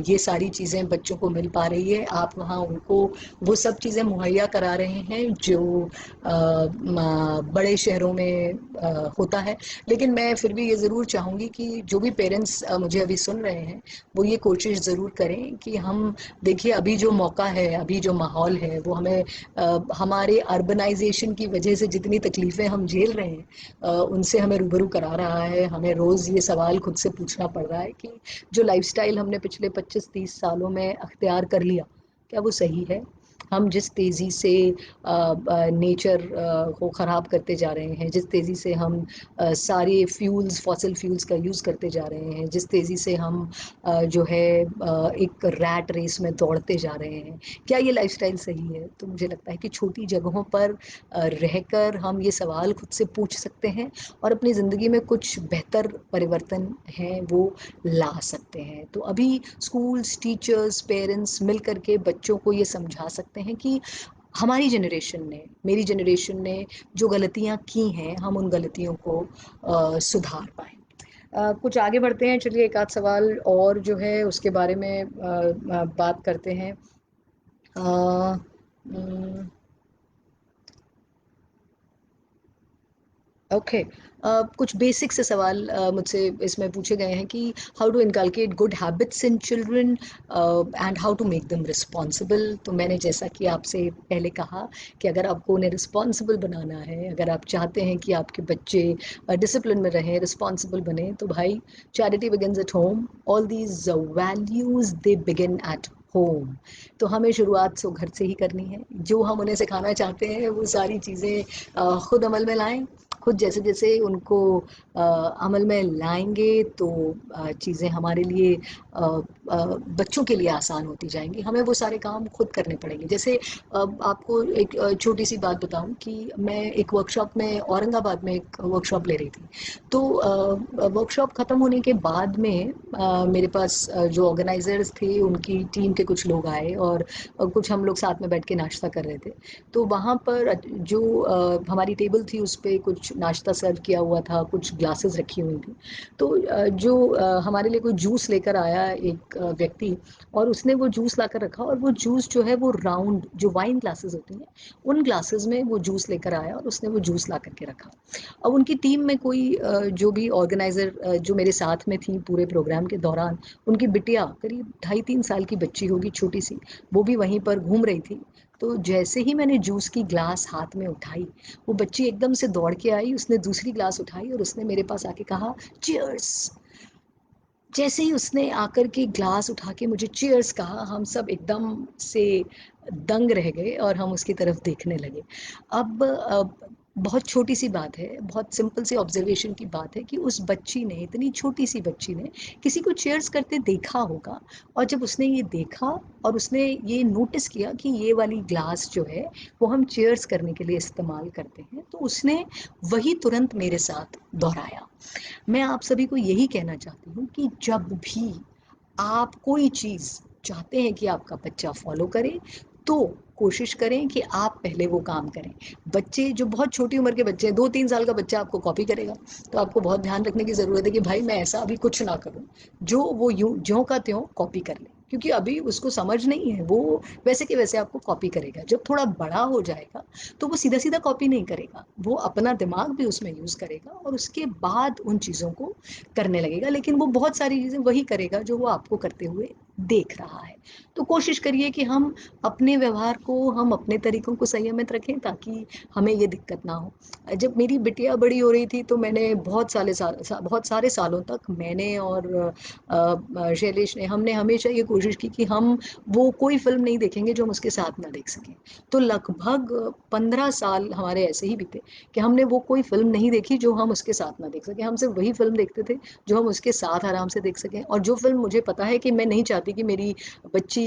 ये सारी चीज़ें बच्चों को मिल पा रही है। आप वहाँ उनको वो सब चीज़ें मुहैया करा रहे हैं जो बड़े शहरों में होता है। लेकिन मैं फिर भी ये ज़रूर चाहूँगी कि जो भी पेरेंट्स मुझे अभी सुन रहे हैं, वो ये कोशिश ज़रूर करें कि हम देखिए अभी जो मौका है, अभी जो माहौल है, वो हमें हमारे अर्बनाइज़ेशन की वजह से जितनी तकलीफ़ें हम झेल रहे हैं, उनसे हमें रूबरू करा रहा है। हमें रोज़ ये सवाल खुद से पूछना पड़ रहा है कि जो लाइफ़स्टाइल हमने पिछले 25-30 सालों में अख्तियार कर लिया, क्या वो सही है? हम जिस तेज़ी से नेचर को ख़राब करते जा रहे हैं, जिस तेज़ी से हम सारे फ्यूल्स, फॉसिल फ्यूल्स का यूज़ करते जा रहे हैं, जिस तेज़ी से हम जो है एक रैट रेस में दौड़ते जा रहे हैं, क्या ये लाइफ़स्टाइल सही है? तो मुझे लगता है कि छोटी जगहों पर रहकर हम ये सवाल खुद से पूछ सकते हैं और अपनी ज़िंदगी में कुछ बेहतर परिवर्तन हैं वो ला सकते हैं। तो अभी स्कूल्स, टीचर्स, पेरेंट्स मिल कर के बच्चों को ये समझा सकते हैं कि हमारी जनरेशन ने, मेरी जनरेशन ने जो गलतियाँ की हैं, हम उन गलतियों को सुधार पाएँ। कुछ आगे बढ़ते हैं, चलिए एक आध सवाल और जो है उसके बारे में बात करते हैं। अ, उम ओके। कुछ बेसिक से सवाल मुझसे इसमें पूछे गए हैं कि how to inculcate good habits in children and how to make them responsible. तो मैंने जैसा कि आपसे पहले कहा कि अगर आपको उन्हें रिस्पॉन्सिबल बनाना है, अगर आप चाहते हैं कि आपके बच्चे डिसिप्लिन में रहें, रिस्पॉन्सिबल बने, तो भाई charity begins at home. All these values they begin at home. तो हमें शुरुआत सो घर से ही करनी है। जो हम उन्हें सिखाना चाहते हैं वो सारी चीज़ें खुद अमल में लाएं। खुद जैसे जैसे उनको अमल में लाएंगे तो चीज़ें हमारे लिए बच्चों के लिए आसान होती जाएंगी। हमें वो सारे काम खुद करने पड़ेंगे। जैसे आपको एक छोटी सी बात बताऊं कि मैं एक वर्कशॉप में औरंगाबाद में एक वर्कशॉप ले रही थी। तो वर्कशॉप ख़त्म होने के बाद में मेरे पास जो ऑर्गेनाइजर्स थे उनकी टीम के कुछ लोग आए और कुछ हम लोग साथ में बैठ के नाश्ता कर रहे थे। तो वहाँ पर जो हमारी टेबल थी उस पे कुछ नाश्ता सर्व किया हुआ था, कुछ ग्लासेस रखी हुई थी। तो जो हमारे लिए कोई जूस लेकर आया एक व्यक्ति, और उसने वो जूस लाकर रखा, और वो जूस जो है वो राउंड जो वाइन ग्लासेस होती हैं उन ग्लासेस में वो जूस लेकर आया और उसने वो जूस ला करके रखा। अब उनकी टीम में कोई जो भी ऑर्गेनाइजर जो मेरे साथ में थी पूरे प्रोग्राम के दौरान, उनकी बिटिया करीब 2.5-3 साल की बच्ची होगी, छोटी सी, वो भी वहीं पर घूम रही थी। तो जैसे ही मैंने जूस की ग्लास हाथ में उठाई, वो बच्ची एकदम से दौड़ के आई, उसने दूसरी ग्लास उठाई और उसने मेरे पास आके कहा चीयर्स। जैसे ही उसने आकर के ग्लास उठा के मुझे चीयर्स कहा, हम सब एकदम से दंग रह गए और हम उसकी तरफ देखने लगे। अब बहुत छोटी सी बात है, बहुत सिंपल सी ऑब्जर्वेशन की बात है कि उस बच्ची ने, इतनी छोटी सी बच्ची ने किसी को चीयर्स करते देखा होगा। और जब उसने ये देखा और उसने ये नोटिस किया कि ये वाली ग्लास जो है वो हम चीयर्स करने के लिए इस्तेमाल करते हैं, तो उसने वही तुरंत मेरे साथ दोहराया। मैं आप सभी को यही कहना चाहती हूँ कि जब भी आप कोई चीज़ चाहते हैं कि आपका बच्चा फॉलो करे, तो कोशिश करें कि आप पहले वो काम करें। बच्चे जो बहुत छोटी उम्र के बच्चे हैं, 2-3 साल का बच्चा आपको कॉपी करेगा, तो आपको बहुत ध्यान रखने की ज़रूरत है कि भाई मैं ऐसा अभी कुछ ना करूं जो वो यूं ज्यों का त्यों कॉपी कर ले, क्योंकि अभी उसको समझ नहीं है। वो वैसे के वैसे आपको कॉपी करेगा। जब थोड़ा बड़ा हो जाएगा तो वो सीधा सीधा कॉपी नहीं करेगा, वो अपना दिमाग भी उसमें यूज़ करेगा और उसके बाद उन चीज़ों को करने लगेगा। लेकिन वो बहुत सारी चीज़ें वही करेगा जो वो आपको करते हुए देख रहा है। तो कोशिश करिए कि हम अपने व्यवहार को, हम अपने तरीकों को संयमित रखें ताकि हमें ये दिक्कत ना हो। जब मेरी बिटिया बड़ी हो रही थी तो मैंने बहुत सारे सालों तक मैंने और शैलेश ने, हमने हमेशा ये कोशिश की कि हम वो कोई फ़िल्म नहीं देखेंगे जो हम उसके साथ ना देख सकें। तो लगभग 15 साल हमारे ऐसे ही बीते कि हमने वो कोई फ़िल्म नहीं देखी जो हम उसके साथ ना देख सकें। हम सिर्फ़ वही फ़िल्म देखते थे जो हम उसके साथ आराम से देख सकें, और जो फ़िल्म मुझे पता है कि मैं नहीं चाहती कि मेरी बच्ची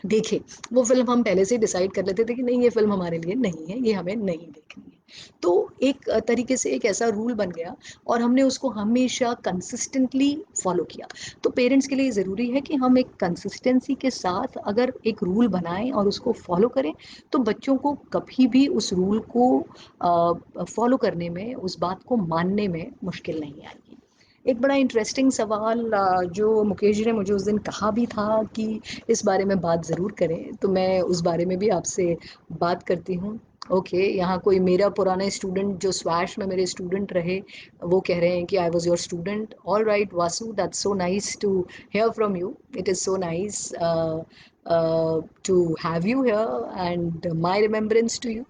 देखे, वो फ़िल्म हम पहले से ही डिसाइड कर लेते थे कि नहीं, ये फ़िल्म हमारे लिए नहीं है, ये हमें नहीं देखनी है। तो एक तरीके से एक ऐसा रूल बन गया और हमने उसको हमेशा कंसिस्टेंटली फॉलो किया। तो पेरेंट्स के लिए ज़रूरी है कि हम एक कंसिस्टेंसी के साथ अगर एक रूल बनाएं और उसको फॉलो करें, तो बच्चों को कभी भी उस रूल को फॉलो करने में, उस बात को मानने में मुश्किल नहीं आएगी। एक बड़ा इंटरेस्टिंग सवाल जो मुकेश जी ने मुझे उस दिन कहा भी था कि इस बारे में बात ज़रूर करें, तो मैं उस बारे में भी आपसे बात करती हूँ। ओके, यहाँ कोई मेरा पुराना स्टूडेंट जो स्वैश में मेरे स्टूडेंट रहे, वो कह रहे हैं कि I was your student. All right Vasu, that's so nice to hear from you. It is so nice to have you here and my remembrance to you.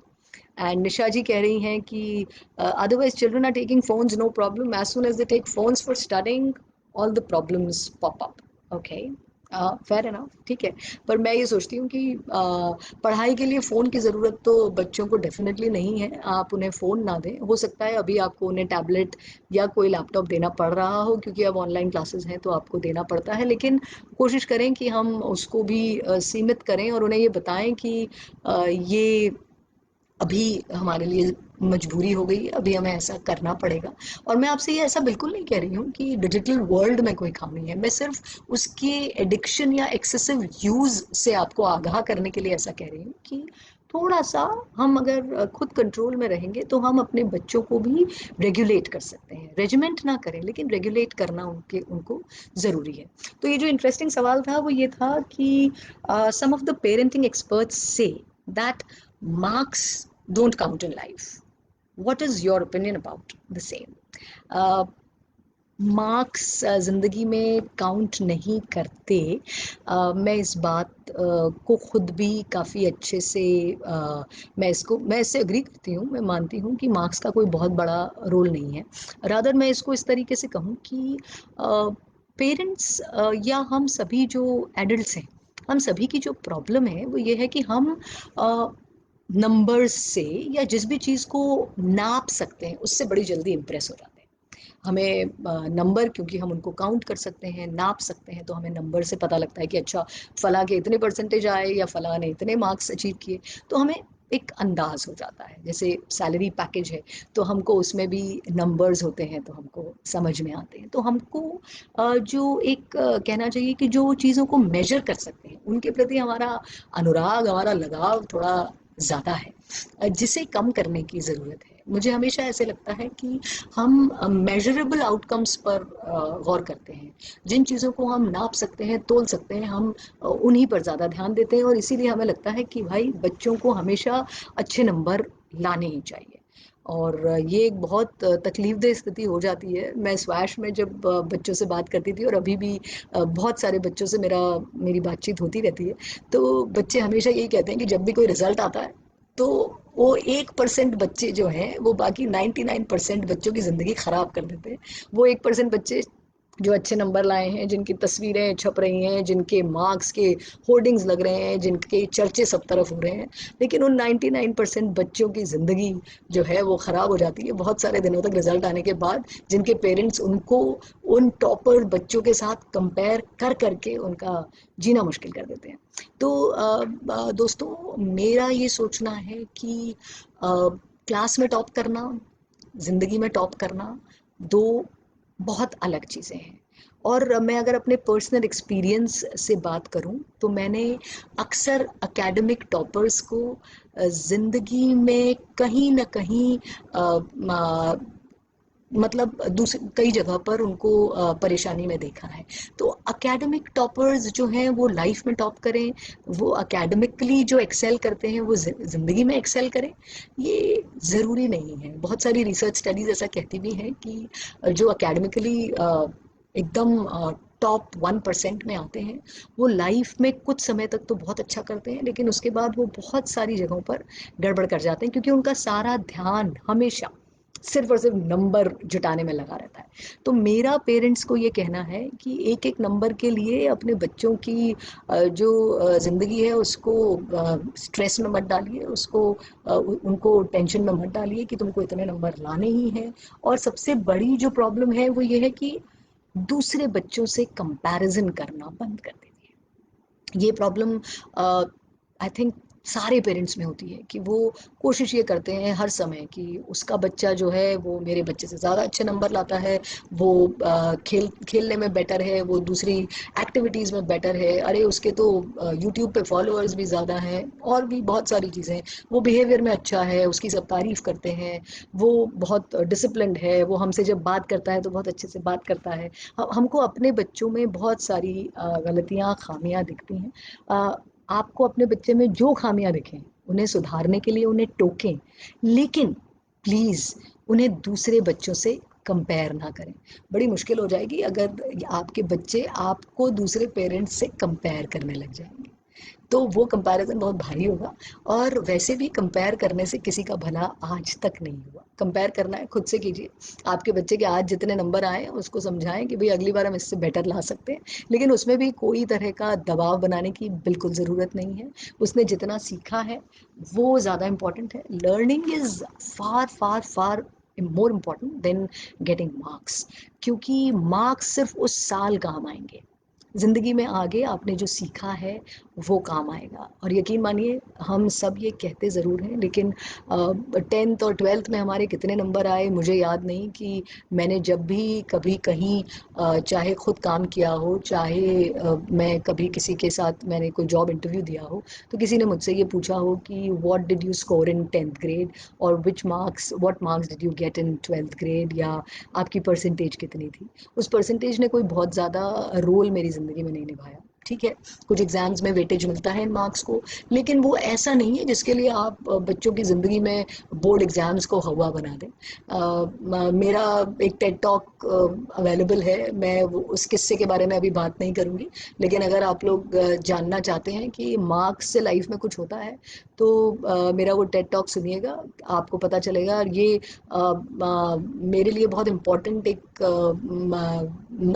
And Nisha ji कह रही हैं कि otherwise children are taking phones no problem, as soon as they take phones for studying all the problems pop up. Okay, fair enough, ठीक है। पर मैं ये सोचती हूँ कि पढ़ाई के लिए फ़ोन की ज़रूरत तो बच्चों को डेफिनेटली नहीं है। आप उन्हें फ़ोन ना दें। हो सकता है अभी आपको उन्हें टैबलेट या कोई लैपटॉप देना पड़ रहा हो, क्योंकि अब ऑनलाइन क्लासेस हैं तो आपको देना पड़ता है, लेकिन कोशिश करें कि हम उसको भी सीमित करें और उन्हें ये बताएं कि ये अभी हमारे लिए मजबूरी हो गई है, अभी हमें ऐसा करना पड़ेगा। और मैं आपसे ये ऐसा बिल्कुल नहीं कह रही हूँ कि डिजिटल वर्ल्ड में कोई खामी है। मैं सिर्फ उसके एडिक्शन या एक्सेसिव यूज़ से आपको आगाह करने के लिए ऐसा कह रही हूँ कि थोड़ा सा हम अगर खुद कंट्रोल में रहेंगे तो हम अपने बच्चों को भी रेगुलेट कर सकते हैं। रेजिमेंट ना करें, लेकिन रेगुलेट करना उनको ज़रूरी है। तो ये जो इंटरेस्टिंग सवाल था वो ये था कि some of the parenting experts से that marks don't count in life. What is your opinion about the same? Marks ज़िंदगी में काउंट नहीं करते। मैं इस बात को खुद भी काफ़ी अच्छे से मैं इससे एग्री करती हूँ। मैं मानती हूँ कि मार्क्स का कोई बहुत बड़ा रोल नहीं है। रादर मैं इसको इस तरीके से कहूँ कि पेरेंट्स या हम सभी जो एडल्ट्स हैं, हम सभी की जो प्रॉब्लम है वो ये है कि हम नंबर्स से या जिस भी चीज़ को नाप सकते हैं उससे बड़ी जल्दी इम्प्रेस हो जाते हैं। हमें नंबर, क्योंकि हम उनको काउंट कर सकते हैं, नाप सकते हैं, तो हमें नंबर से पता लगता है कि अच्छा फलां के इतने परसेंटेज आए या फलां ने इतने मार्क्स अचीव किए। तो हमें एक अंदाज हो जाता है। जैसे सैलरी पैकेज है तो हमको उसमें भी नंबर्स होते हैं तो हमको समझ में आते हैं। तो हमको जो एक कहना चाहिए कि जो चीज़ों को मेजर कर सकते हैं उनके प्रति हमारा अनुराग, हमारा लगाव थोड़ा ज़्यादा है, जिसे कम करने की ज़रूरत है। मुझे हमेशा ऐसे लगता है कि हम मेजरेबल आउटकम्स पर गौर करते हैं। जिन चीज़ों को हम नाप सकते हैं, तोल सकते हैं, हम उन्हीं पर ज़्यादा ध्यान देते हैं और इसीलिए हमें लगता है कि भाई बच्चों को हमेशा अच्छे नंबर लाने ही चाहिए। और ये एक बहुत तकलीफ़देह स्थिति हो जाती है। मैं स्वैश में जब बच्चों से बात करती थी और अभी भी बहुत सारे बच्चों से मेरी बातचीत होती रहती है, तो बच्चे हमेशा यही कहते हैं कि जब भी कोई रिज़ल्ट आता है तो वो 1% बच्चे जो हैं वो बाकी 99% बच्चों की ज़िंदगी ख़राब कर देते हैं। वो 1% बच्चे जो अच्छे नंबर लाए हैं, जिनकी तस्वीरें छप रही हैं, जिनके मार्क्स के होर्डिंग्स लग रहे हैं, जिनके चर्चे सब तरफ हो रहे हैं, लेकिन उन 99% बच्चों की ज़िंदगी जो है वो ख़राब हो जाती है बहुत सारे दिनों तक रिज़ल्ट आने के बाद, जिनके पेरेंट्स उनको उन टॉपर बच्चों के साथ कंपेयर कर करके उनका जीना मुश्किल कर देते हैं। तो दोस्तों, मेरा ये सोचना है कि क्लास में टॉप करना, ज़िंदगी में टॉप करना, दो बहुत अलग चीज़ें हैं। और मैं अगर अपने पर्सनल एक्सपीरियंस से बात करूं तो मैंने अक्सर एकेडमिक टॉपर्स को ज़िंदगी में कहीं ना कहीं मतलब दूसरी कई जगह पर उनको परेशानी में देखा है। तो एकेडमिक टॉपर्स जो हैं वो लाइफ में टॉप करें, वो एकेडमिकली जो एक्सेल करते हैं वो ज़िंदगी में एक्सेल करें, ये ज़रूरी नहीं है। बहुत सारी रिसर्च स्टडीज़ ऐसा कहती भी हैं कि जो एकेडमिकली एकदम टॉप 1% में आते हैं वो लाइफ में कुछ समय तक तो बहुत अच्छा करते हैं, लेकिन उसके बाद वो बहुत सारी जगहों पर गड़बड़ कर जाते हैं क्योंकि उनका सारा ध्यान हमेशा सिर्फ और सिर्फ नंबर जुटाने में लगा रहता है। तो मेरा पेरेंट्स को ये कहना है कि एक एक नंबर के लिए अपने बच्चों की जो ज़िंदगी है उसको स्ट्रेस में मत डालिए, उसको उनको टेंशन में मत डालिए कि तुमको इतने नंबर लाने ही हैं। और सबसे बड़ी जो प्रॉब्लम है वो ये है कि दूसरे बच्चों से कंपैरिजन करना बंद कर दीजिए। ये प्रॉब्लम आई थिंक सारे पेरेंट्स में होती है कि वो कोशिश ये करते हैं हर समय कि उसका बच्चा जो है वो मेरे बच्चे से ज़्यादा अच्छे नंबर लाता है, वो खेलने में बेटर है, वो दूसरी एक्टिविटीज़ में बेटर है, अरे उसके तो यूट्यूब पे फॉलोअर्स भी ज़्यादा हैं और भी बहुत सारी चीज़ें, वो बिहेवियर में अच्छा है, उसकी सब तारीफ़ करते हैं, वो बहुत डिसिप्लिन्ड है, वो हमसे जब बात करता है तो बहुत अच्छे से बात करता है। हमको अपने बच्चों में बहुत सारी गलतियाँ, खामियाँ दिखती हैं। आपको अपने बच्चे में जो खामियां दिखें उन्हें सुधारने के लिए उन्हें टोकें, लेकिन प्लीज़ उन्हें दूसरे बच्चों से कंपेयर ना करें। बड़ी मुश्किल हो जाएगी अगर आपके बच्चे आपको दूसरे पेरेंट्स से कंपेयर करने लग जाएंगे, तो वो कंपैरिजन बहुत भारी होगा। और वैसे भी कंपेयर करने से किसी का भला आज तक नहीं हुआ। कंपेयर करना है खुद से कीजिए। आपके बच्चे के आज जितने नंबर आए हैं उसको समझाएं कि भाई अगली बार हम इससे बेटर ला सकते हैं, लेकिन उसमें भी कोई तरह का दबाव बनाने की बिल्कुल ज़रूरत नहीं है। उसने जितना सीखा है वो ज़्यादा इम्पॉर्टेंट है। Learning is far far far more important than getting marks, क्योंकि मार्क्स सिर्फ उस साल काम आएंगे, ज़िंदगी में आगे आपने जो सीखा है वो काम आएगा। और यकीन मानिए हम सब ये कहते ज़रूर हैं, लेकिन 10th और 12th में हमारे कितने नंबर आए मुझे याद नहीं कि मैंने जब भी कभी कहीं चाहे खुद काम किया हो, चाहे मैं कभी किसी के साथ मैंने कोई जॉब इंटरव्यू दिया हो, तो किसी ने मुझसे ये पूछा हो कि what did you score in 10th grade और which marks what marks did you get in 12th grade, या आपकी परसेंटेज कितनी थी। उस परसेंटेज ने कोई बहुत ज़्यादा रोल मेरी ज़िंदगी में नहीं निभाया। ठीक है, कुछ एग्जाम्स में वेटेज मिलता है इन मार्क्स को, लेकिन वो ऐसा नहीं है जिसके लिए आप बच्चों की ज़िंदगी में बोर्ड एग्जाम्स को हवा बना दें। मेरा एक टेड टॉक अवेलेबल है, मैं उस किस्से के बारे में अभी बात नहीं करूँगी, लेकिन अगर आप लोग जानना चाहते हैं कि मार्क्स से लाइफ में कुछ होता है तो मेरा वो टेड टॉक सुनिएगा, आपको पता चलेगा। और ये मेरे लिए बहुत इम्पोर्टेंट एक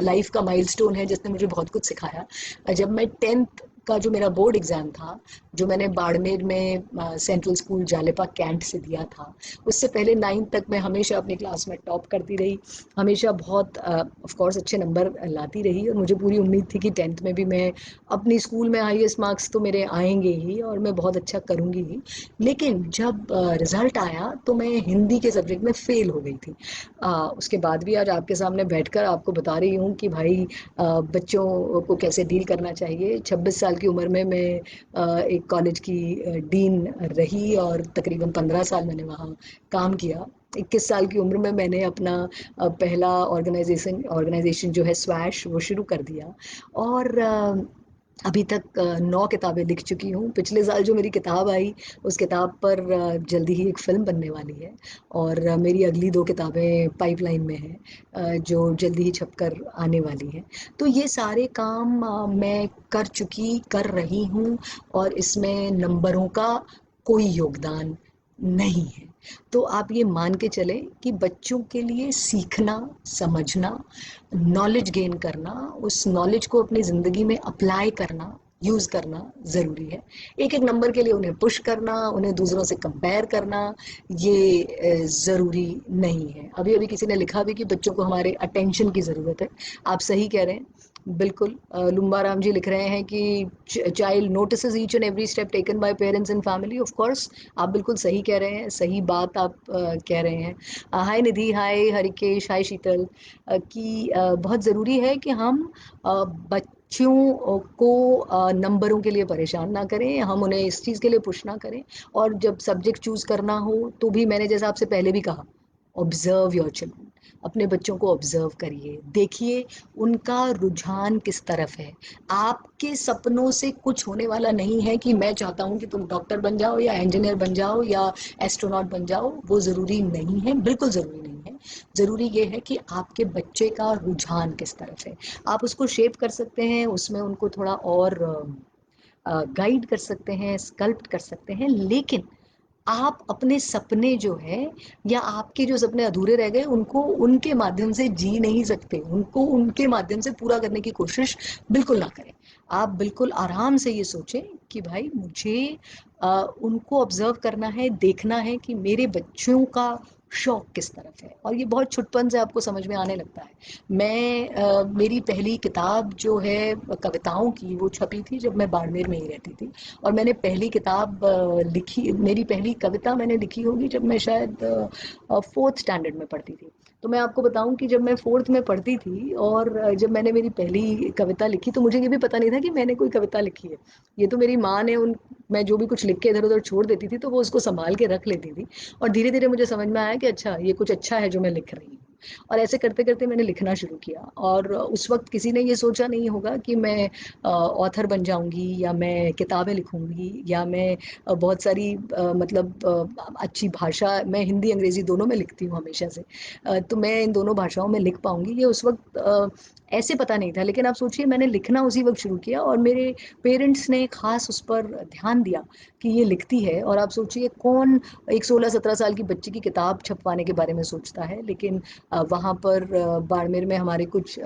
लाइफ का माइलस्टोन है जिसने मुझे बहुत कुछ सिखाया। जब मैं 10th का जो मेरा बोर्ड एग्ज़ाम था, जो मैंने बाड़मेर में सेंट्रल स्कूल जालेपा कैंट से दिया था, उससे पहले 9th तक मैं हमेशा अपनी क्लास में टॉप करती रही, हमेशा बहुत ऑफ कोर्स अच्छे नंबर लाती रही, और मुझे पूरी उम्मीद थी कि 10th में भी मैं अपनी स्कूल में हाईएस्ट मार्क्स तो मेरे आएंगे ही और मैं बहुत अच्छा करूँगी ही। लेकिन जब रिज़ल्ट आया तो मैं हिंदी के सब्जेक्ट में फ़ेल हो गई थी। उसके बाद भी आज आपके सामने बैठकर आपको बता रही हूँ कि भाई बच्चों को कैसे डील करना चाहिए। 26 साल की उम्र में मैं एक कॉलेज की डीन रही और तकरीबन 15 साल मैंने वहाँ काम किया। 21 साल की उम्र में मैंने अपना पहला ऑर्गेनाइजेशन जो है स्वैश वो शुरू कर दिया, और अभी तक 9 किताबें लिख चुकी हूँ। पिछले साल जो मेरी किताब आई, उस किताब पर जल्दी ही एक फ़िल्म बनने वाली है, और मेरी अगली 2 किताबें पाइपलाइन में हैं, जो जल्दी ही छपकर आने वाली हैं। तो ये सारे काम मैं कर रही हूँ, और इसमें नंबरों का कोई योगदान नहीं है। तो आप ये मान के चलें कि बच्चों के लिए सीखना, समझना, नॉलेज गेन करना, उस नॉलेज को अपनी ज़िंदगी में अप्लाई करना, यूज़ करना ज़रूरी है। एक-एक नंबर के लिए उन्हें पुश करना, उन्हें दूसरों से कंपेयर करना, ये ज़रूरी नहीं है। अभी-अभी किसी ने लिखा भी कि बच्चों को हमारे अटेंशन की ज़रूरत है। आप सही कह रहे हैं। बिल्कुल, लुम्बा राम जी लिख रहे हैं कि child notices each and every step taken by parents and family. Of course, आप बिल्कुल सही कह रहे हैं, सही बात आप कह रहे हैं। हाय निधि, हाय हरिकेश, हाय शीतल, कि बहुत ज़रूरी है कि हम बच्चों को नंबरों के लिए परेशान ना करें, हम उन्हें इस चीज़ के लिए पुश ना करें। और जब सब्जेक्ट चूज़ करना हो तो भी मैंने जैसा आपसे पहले भी कहा, ऑब्जर्व योर चिल्ड्रन, अपने बच्चों को ऑब्जर्व करिए, देखिए उनका रुझान किस तरफ है। आपके सपनों से कुछ होने वाला नहीं है कि मैं चाहता हूँ कि तुम डॉक्टर बन जाओ या इंजीनियर बन जाओ या एस्ट्रोनॉट बन जाओ, वो ज़रूरी नहीं है, बिल्कुल ज़रूरी नहीं है। ज़रूरी ये है कि आपके बच्चे का रुझान किस तरफ है। आप उसको शेप कर सकते हैं, उसमें उनको थोड़ा और गाइड कर सकते हैं, स्कल्प्ट कर सकते हैं, लेकिन आप अपने सपने जो है, या आपके जो सपने अधूरे रह गए, उनको उनके माध्यम से जी नहीं सकते, उनको उनके माध्यम से पूरा करने की कोशिश बिल्कुल ना करें। आप बिल्कुल आराम से ये सोचें कि भाई मुझे उनको ऑब्जर्व करना है, देखना है कि मेरे बच्चों का शौक किस तरफ है, और ये बहुत छुटपन से आपको समझ में आने लगता है। मेरी पहली किताब जो है कविताओं की, वो छपी थी जब मैं बाड़मेर में ही रहती थी, और मैंने पहली किताब लिखी, मेरी पहली कविता मैंने लिखी होगी जब मैं शायद 4th स्टैंडर्ड में पढ़ती थी। तो मैं आपको बताऊं कि जब मैं 4th में पढ़ती थी और जब मैंने मेरी पहली कविता लिखी, तो मुझे ये भी पता नहीं था कि मैंने कोई कविता लिखी है। ये तो मेरी माँ ने उन मैं जो भी कुछ लिख के इधर उधर छोड़ देती थी, तो वो उसको संभाल के रख लेती थी, और धीरे धीरे मुझे समझ में आया कि अच्छा, ये कुछ अच्छा है जो मैं लिख रही हूँ। और ऐसे करते करते मैंने लिखना शुरू किया, और उस वक्त किसी ने ये सोचा नहीं होगा कि मैं ऑथर बन जाऊंगी, या मैं किताबें लिखूंगी, या मैं बहुत सारी मतलब अच्छी भाषा, मैं हिंदी अंग्रेजी दोनों में लिखती हूँ हमेशा से, तो मैं इन दोनों भाषाओं में लिख पाऊंगी, ये उस वक्त ऐसे पता नहीं था। लेकिन आप सोचिए, मैंने लिखना उसी वक्त शुरू किया, और मेरे पेरेंट्स ने खास उस पर ध्यान दिया कि ये लिखती है। और आप सोचिए, कौन एक 16-17 साल की बच्ची की किताब छपवाने के बारे में सोचता है। लेकिन वहाँ पर बाड़मेर में हमारे कुछ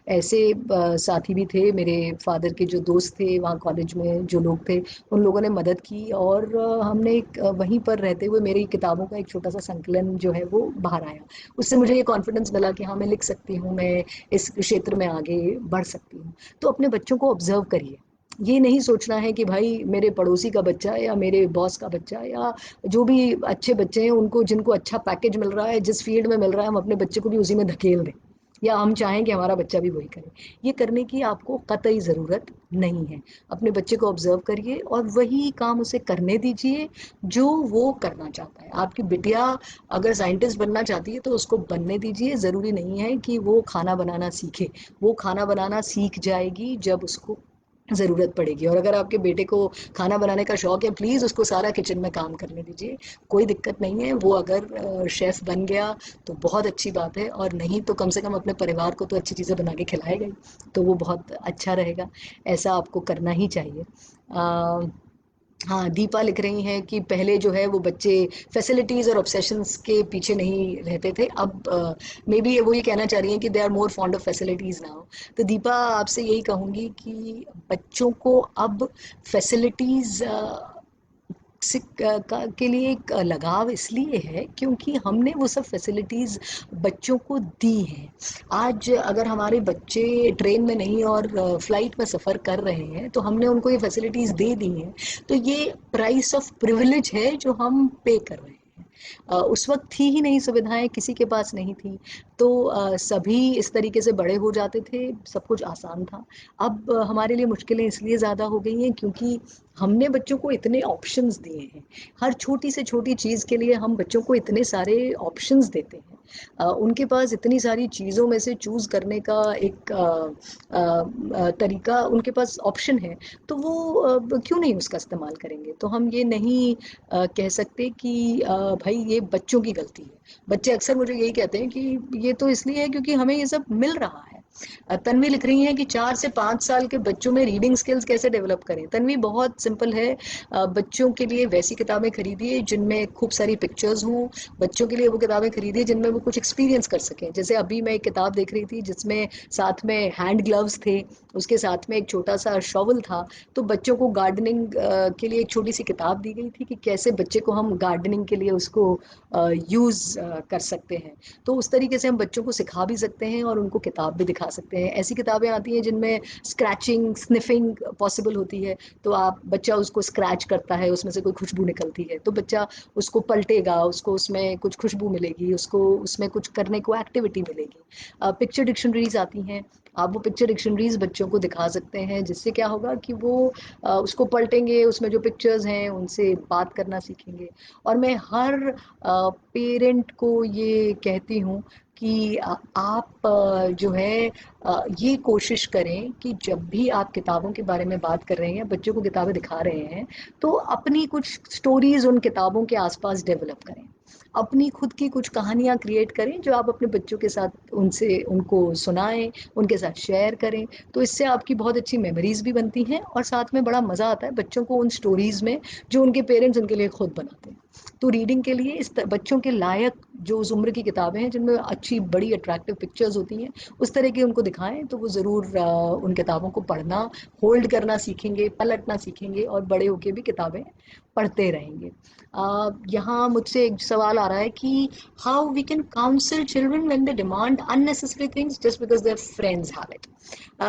ऐसे साथी भी थे, मेरे फादर के जो दोस्त थे वहाँ कॉलेज में जो लोग थे, उन लोगों ने मदद की, और हमने एक वहीं पर रहते हुए मेरी किताबों का एक छोटा सा संकलन जो है वो बाहर आया। उससे मुझे ये कॉन्फिडेंस मिला कि हाँ, मैं लिख सकती हूँ, मैं इस क्षेत्र में आगे बढ़ सकती हूँ। तो अपने बच्चों को ऑब्जर्व करिए, ये नहीं सोचना है कि भाई मेरे पड़ोसी का बच्चा या मेरे बॉस का बच्चा या जो भी अच्छे बच्चे हैं, उनको जिनको अच्छा पैकेज मिल रहा है, जिस फील्ड में मिल रहा है, हम अपने बच्चे को भी उसी में धकेल दें, या हम चाहें कि हमारा बच्चा भी वही करे। ये करने की आपको कतई ज़रूरत नहीं है। अपने बच्चे को ऑब्जर्व करिए और वही काम उसे करने दीजिए जो वो करना चाहता है। आपकी बिटिया अगर साइंटिस्ट बनना चाहती है तो उसको बनने दीजिए, ज़रूरी नहीं है कि वो खाना बनाना सीखे। वो खाना बनाना सीख जाएगी जब उसको ज़रूरत पड़ेगी। और अगर आपके बेटे को खाना बनाने का शौक है, प्लीज़ उसको सारा किचन में काम करने दीजिए, कोई दिक्कत नहीं है। वो अगर शेफ़ बन गया तो बहुत अच्छी बात है, और नहीं तो कम से कम अपने परिवार को तो अच्छी चीज़ें बना के खिलाएगा ही, तो वो बहुत अच्छा रहेगा। ऐसा आपको करना ही चाहिए। अ, हाँ, दीपा लिख रही हैं कि पहले जो है वो बच्चे फैसिलिटीज़ और ऑब्सेशंस के पीछे नहीं रहते थे, अब मे बी वो ये कहना चाह रही हैं कि they are more fond of facilities now. तो दीपा, आपसे यही कहूँगी कि बच्चों को अब फैसिलिटीज़ के लिए एक लगाव इसलिए है क्योंकि हमने वो सब फैसिलिटीज़ बच्चों को दी हैं। आज अगर हमारे बच्चे ट्रेन में नहीं और फ्लाइट में सफ़र कर रहे हैं तो हमने उनको ये फैसिलिटीज़ दे दी हैं। तो ये प्राइस ऑफ प्रिविलेज है जो हम पे कर रहे हैं। उस वक्त थी ही नहीं सुविधाएं, किसी के पास नहीं थी, तो सभी इस तरीके से बड़े हो जाते थे, सब कुछ आसान था। अब हमारे लिए मुश्किलें इसलिए ज़्यादा हो गई हैं क्योंकि हमने बच्चों को इतने ऑप्शंस दिए हैं। हर छोटी से छोटी चीज़ के लिए हम बच्चों को इतने सारे ऑप्शंस देते हैं। उनके पास इतनी सारी चीज़ों में से चूज़ करने का एक तरीका, उनके पास ऑप्शन है, तो वो क्यों नहीं उसका इस्तेमाल करेंगे। तो हम ये नहीं कह सकते कि भाई ये बच्चों की गलती है। बच्चे अक्सर मुझे यही कहते हैं कि ये तो इसलिए है क्योंकि हमें ये सब मिल रहा है। तन्वी लिख रही हैं कि 4 से 5 साल के बच्चों में रीडिंग स्किल्स कैसे डेवलप करें। तन्वी, बहुत सिंपल है। बच्चों के लिए वैसी किताबें खरीदिए जिनमें खूब सारी पिक्चर्स हों। बच्चों के लिए वो किताबें खरीदिए जिनमें वो कुछ एक्सपीरियंस कर सकें। जैसे अभी मैं एक किताब देख रही थी जिसमें साथ में हैंड ग्लव्स थे, उसके साथ में एक छोटा सा शॉवल था। तो बच्चों को गार्डनिंग के लिए एक छोटी सी किताब दी गई थी कि कैसे बच्चे को हम गार्डनिंग के लिए उसको यूज़ कर सकते हैं। तो उस तरीके से हम बच्चों को सिखा भी सकते हैं और उनको किताब भी दिखा सकते हैं। ऐसी किताबें आती हैं जिनमें स्क्रैचिंग, स्निफिंग पॉसिबल होती है। तो आप बच्चा उसको स्क्रैच करता है, उसमें से कोई खुशबू निकलती है, तो बच्चा उसको पलटेगा, उसको उसमें कुछ खुशबू मिलेगी, उसको उसमें कुछ करने को एक्टिविटी मिलेगी। पिक्चर डिक्शनरीज आती हैं, आप वो पिक्चर डिक्शनरीज बच्चों को दिखा सकते हैं, जिससे क्या होगा कि वो उसको पलटेंगे, उसमें जो पिक्चर्स हैं उनसे बात करना सीखेंगे। और मैं हर पेरेंट को ये कहती हूँ कि आप जो है ये कोशिश करें कि जब भी आप किताबों के बारे में बात कर रहे हैं, बच्चों को किताबें दिखा रहे हैं, तो अपनी कुछ स्टोरीज उन किताबों के आसपास डेवलप करें। अपनी खुद की कुछ कहानियाँ क्रिएट करें जो आप अपने बच्चों के साथ उनसे उनको सुनाएं, उनके साथ शेयर करें। तो इससे आपकी बहुत अच्छी मेमोरीज भी बनती हैं और साथ में बड़ा मज़ा आता है बच्चों को उन स्टोरीज में जो उनके पेरेंट्स उनके लिए खुद बनाते हैं। तो रीडिंग के लिए बच्चों के लायक जो उस उम्र की किताबें हैं जिनमें अच्छी बड़ी अट्रैक्टिव पिक्चर्स होती हैं, उस तरह की उनको दिखाएं, तो वो ज़रूर उन किताबों को पढ़ना, होल्ड करना सीखेंगे, पलटना सीखेंगे और बड़े होके भी किताबें पढ़ते रहेंगे। यहाँ मुझसे एक सवाल आ रहा है कि how we can counsel children when they demand unnecessary things just because their friends have it.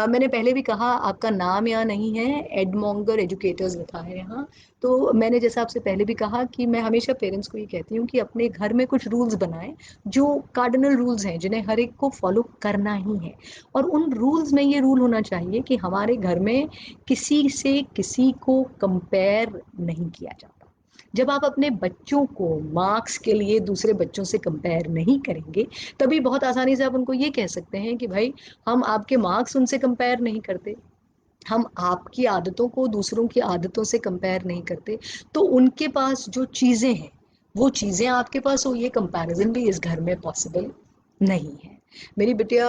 मैंने पहले भी कहा, आपका नाम यहाँ नहीं है, एडमोंगर एजुकेटर्स लिखा है यहाँ। तो मैंने जैसा आपसे पहले भी कहा कि मैं हमेशा पेरेंट्स को ये कहती हूँ कि अपने घर में कुछ रूल्स बनाएं जो कार्डिनल रूल्स हैं, जिन्हें हर एक को फॉलो करना ही है। और उन रूल्स में ये रूल होना चाहिए कि हमारे घर में किसी से किसी को कंपेयर नहीं किया जाता। जब आप अपने बच्चों को मार्क्स के लिए दूसरे बच्चों से कंपेयर नहीं करेंगे, तभी बहुत आसानी से आप उनको ये कह सकते हैं कि भाई, हम आपके मार्क्स उनसे कंपेयर नहीं करते, हम आपकी आदतों को दूसरों की आदतों से कंपेयर नहीं करते। तो उनके पास जो चीज़ें हैं, वो चीज़ें आपके पास हो, ये कंपैरिजन भी इस घर में पॉसिबल नहीं है। मेरी बिटिया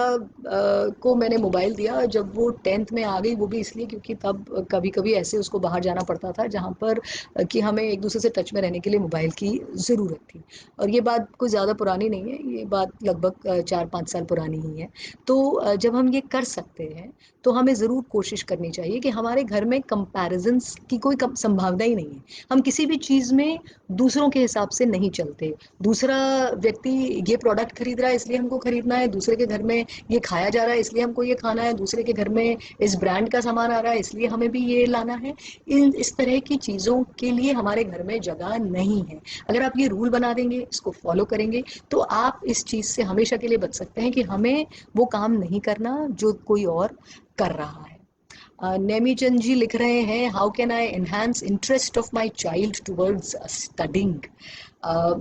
को मैंने मोबाइल दिया जब वो 10th में आ गई, वो भी इसलिए क्योंकि तब कभी कभी ऐसे उसको बाहर जाना पड़ता था जहाँ पर कि हमें एक दूसरे से टच में रहने के लिए मोबाइल की ज़रूरत थी। और ये बात कोई ज़्यादा पुरानी नहीं है, ये बात लगभग 4-5 साल पुरानी ही है। तो जब हम ये कर सकते हैं तो हमें ज़रूर कोशिश करनी चाहिए कि हमारे घर में कंपैरिजन्स की कोई संभावना ही नहीं है। हम किसी भी चीज़ में दूसरों के हिसाब से नहीं चलते। दूसरा व्यक्ति ये प्रोडक्ट खरीद रहा है इसलिए हमको खरीदना है, दूसरे के घर में ये खाया जा रहा है इसलिए हमको ये खाना है, दूसरे के घर में इस ब्रांड का सामान आ रहा है इसलिए हमें भी ये लाना है। इस तरह की चीज़ों के लिए हमारे घर में जगह नहीं है। अगर आप ये रूल बना देंगे, इसको फॉलो करेंगे, तो आप इस चीज़ से हमेशा के लिए बच सकते हैं कि हमें वो काम नहीं करना जो कोई और कर रहा है। नेमी चंद जी लिख रहे हैं, how can I enhance interest of my child towards studying.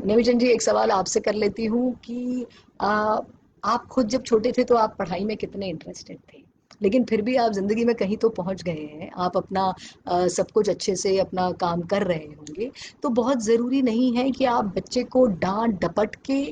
Nemi Chand ji, एक सवाल आपसे कर लेती हूँ कि आप खुद जब छोटे थे तो आप पढ़ाई में कितने इंटरेस्टेड थे? लेकिन फिर भी आप ज़िंदगी में कहीं तो पहुँच गए हैं, आप अपना सब कुछ अच्छे से अपना काम कर रहे होंगे, तो बहुत ज़रूरी नहीं है कि आप बच्चे को डाँट-डपट के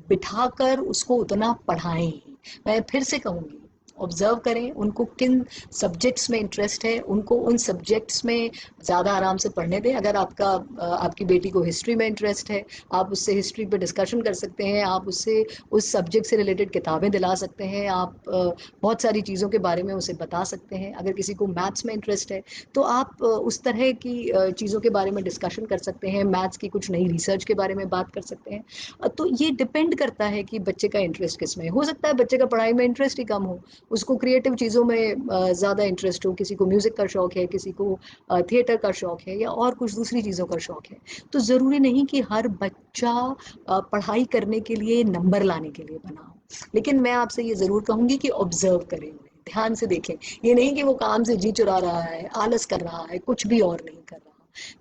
बिठाकर उसको उतना पढ़ाएँ ही। मैं फिर से कहूँगी, ऑब्ज़र्व करें उनको किन सब्जेक्ट्स में इंटरेस्ट है, उनको उन सब्जेक्ट्स में ज़्यादा आराम से पढ़ने दें। अगर आपकी बेटी को हिस्ट्री में इंटरेस्ट है, आप उससे हिस्ट्री पे डिस्कशन कर सकते हैं, आप उससे उस सब्जेक्ट से रिलेटेड किताबें दिला सकते हैं, आप बहुत सारी चीज़ों के बारे में उसे बता सकते हैं। अगर किसी को मैथ्स में इंटरेस्ट है तो आप उस तरह की चीज़ों के बारे में डिस्कशन कर सकते हैं, मैथ्स की कुछ नई रिसर्च के बारे में बात कर सकते हैं। तो ये डिपेंड करता है कि बच्चे का इंटरेस्ट किस में है। हो सकता है बच्चे का पढ़ाई में इंटरेस्ट ही कम हो, उसको क्रिएटिव चीज़ों में ज़्यादा इंटरेस्ट हो, किसी को म्यूज़िक का शौक है, किसी को थिएटर का शौक है या और कुछ दूसरी चीज़ों का शौक है। तो ज़रूरी नहीं कि हर बच्चा पढ़ाई करने के लिए, नंबर लाने के लिए बना हो। लेकिन मैं आपसे ये ज़रूर कहूँगी कि ऑब्ज़र्व करें उन्हें, ध्यान से देखें। ये नहीं कि वो काम से जी चुरा रहा है, आलस कर रहा है, कुछ भी और नहीं कर रहा।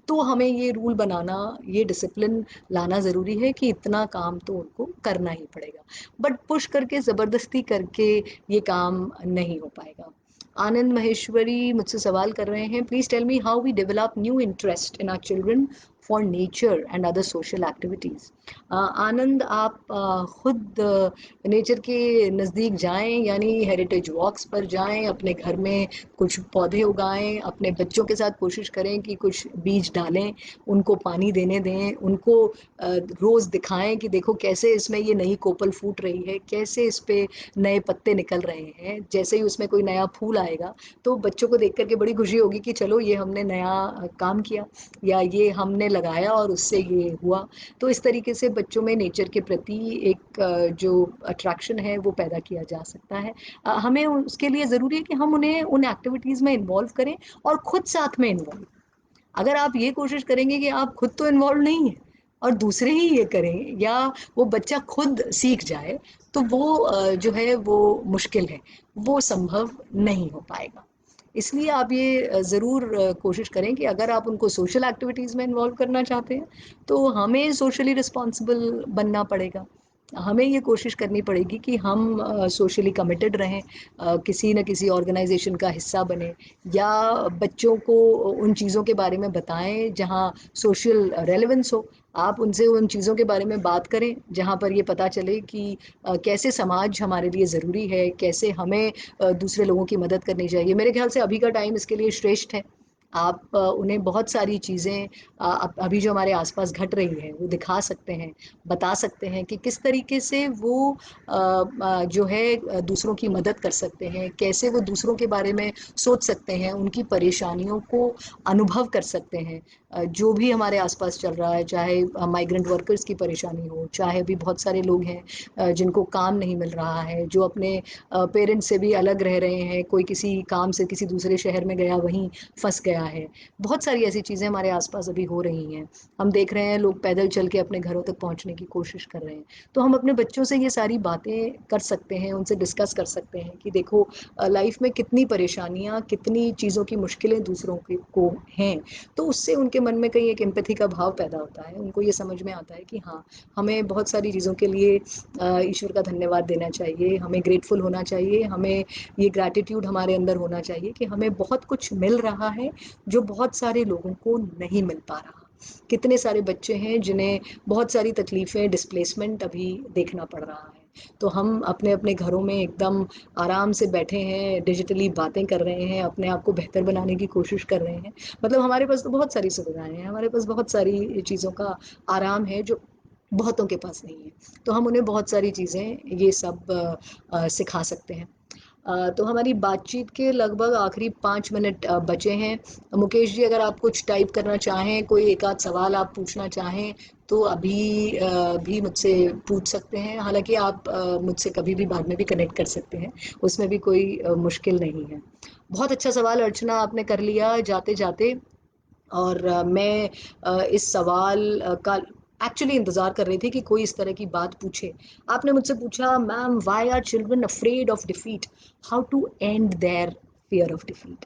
तो हमें ये रूल बनाना, ये डिसिप्लिन लाना ज़रूरी है कि इतना काम तो उनको करना ही पड़ेगा। बट पुश करके, ज़बरदस्ती करके ये काम नहीं हो पाएगा। आनंद महेश्वरी मुझसे सवाल कर रहे हैं, please tell me how we develop new interest in our children for nature and other social activities. Anand, आप खुद नेचर के नज़दीक जाएं, यानी हेरिटेज वॉक्स पर जाएं, अपने घर में कुछ पौधे उगाएं, अपने बच्चों के साथ कोशिश करें कि कुछ बीज डालें, उनको पानी देने दें, उनको रोज़ दिखाएं कि देखो कैसे इसमें ये नई कोपल फूट रही है, कैसे इस पे नए पत्ते निकल रहे हैं। जैसे ही उसमें कोई नया फूल आएगा तो बच्चों को देख करके बड़ी खुशी होगी कि चलो ये हमने नया काम किया या ये हमने लगाया और उससे ये हुआ। तो इस तरीके से बच्चों में नेचर के प्रति एक जो अट्रैक्शन है वो पैदा किया जा सकता है। हमें उसके लिए ज़रूरी है कि हम उन्हें उन एक्टिविटीज़ में इन्वॉल्व करें और खुद साथ में इन्वॉल्व। अगर आप ये कोशिश करेंगे कि आप खुद तो इन्वॉल्व नहीं हैं और दूसरे ही ये करें या वो बच्चा खुद सीख जाए, तो वो जो है वो मुश्किल है, वो संभव नहीं हो पाएगा। इसलिए आप ये ज़रूर कोशिश करें कि अगर आप उनको सोशल एक्टिविटीज़ में इन्वॉल्व करना चाहते हैं, तो हमें सोशली रिस्पॉन्सिबल बनना पड़ेगा। हमें ये कोशिश करनी पड़ेगी कि हम सोशली कमिटेड रहें, किसी न किसी ऑर्गेनाइज़ेशन का हिस्सा बने या बच्चों को उन चीज़ों के बारे में बताएँ जहाँ सोशल रेलेवेंस हो। आप उनसे उन चीज़ों के बारे में बात करें जहाँ पर ये पता चले कि कैसे समाज हमारे लिए ज़रूरी है, कैसे हमें दूसरे लोगों की मदद करनी चाहिए। मेरे ख़्याल से अभी का टाइम इसके लिए श्रेष्ठ है। आप उन्हें बहुत सारी चीज़ें अभी जो हमारे आस-पास घट रही हैं, वो दिखा सकते हैं, बता सकते हैं कि किस तरीके से वो जो है दूसरों की मदद कर सकते हैं, कैसे वो दूसरों के बारे में सोच सकते हैं, उनकी परेशानियों को अनुभव कर सकते हैं। जो भी हमारे आस-पास चल रहा है, चाहे माइग्रेंट वर्कर्स की परेशानी हो, चाहे अभी बहुत सारे लोग हैं जिनको काम नहीं मिल रहा है, जो अपने पेरेंट्स से भी अलग रह रहे हैं, कोई किसी काम से किसी दूसरे शहर में गया, वहीं फँस गया है। बहुत सारी ऐसी चीज़ें हमारे आस-पास अभी हो रही हैं। हम देख रहे हैं लोग पैदल चल के अपने घरों तक पहुँचने की कोशिश कर रहे हैं। तो हम अपने बच्चों से ये सारी बातें कर सकते हैं, उनसे डिस्कस कर सकते हैं कि देखो लाइफ में कितनी परेशानियाँ, कितनी चीज़ों की मुश्किलें दूसरों की को हैं। तो उससे उनके मन में कहीं एक एम्पैथी का भाव पैदा होता है। उनको ये समझ में आता है कि हाँ, हमें बहुत सारी चीज़ों के लिए ईश्वर का धन्यवाद देना चाहिए, हमें ग्रेटफुल होना चाहिए, हमें ये ग्रैटिट्यूड हमारे अंदर होना चाहिए कि हमें बहुत कुछ मिल रहा है, जो बहुत सारे लोगों को नहीं मिल पा रहा। कितने सारे बच्चे हैं जिन्हें बहुत सारी तकलीफ़ें, डिस्प्लेसमेंट अभी देखना पड़ रहा है। तो हम अपने-अपने घरों में एकदम आराम से बैठे हैं, डिजिटली बातें कर रहे हैं, अपने आप को बेहतर बनाने की कोशिश कर रहे हैं। मतलब हमारे पास तो बहुत सारी सुविधाएँ हैं, हमारे पास बहुत सारी चीज़ों का आराम है जो बहुतों के पास नहीं है। तो हम उन्हें बहुत सारी चीज़ें ये सब सिखा सकते हैं। तो हमारी बातचीत के लगभग आखिरी 5 मिनट बचे हैं। मुकेश जी, अगर आप कुछ टाइप करना चाहें, कोई एक आध सवाल आप पूछना चाहें, तो अभी भी मुझसे पूछ सकते हैं। हालाँकि आप मुझसे कभी भी बाद में भी कनेक्ट कर सकते हैं, उसमें भी कोई मुश्किल नहीं है। बहुत अच्छा सवाल अर्चना आपने कर लिया जाते-जाते। और मैं इस सवाल का एक्चुअली इंतज़ार कर रही थी कि कोई इस तरह की बात पूछे। आपने मुझसे पूछा, ma'am why are children afraid of defeat? How to end their fear of defeat?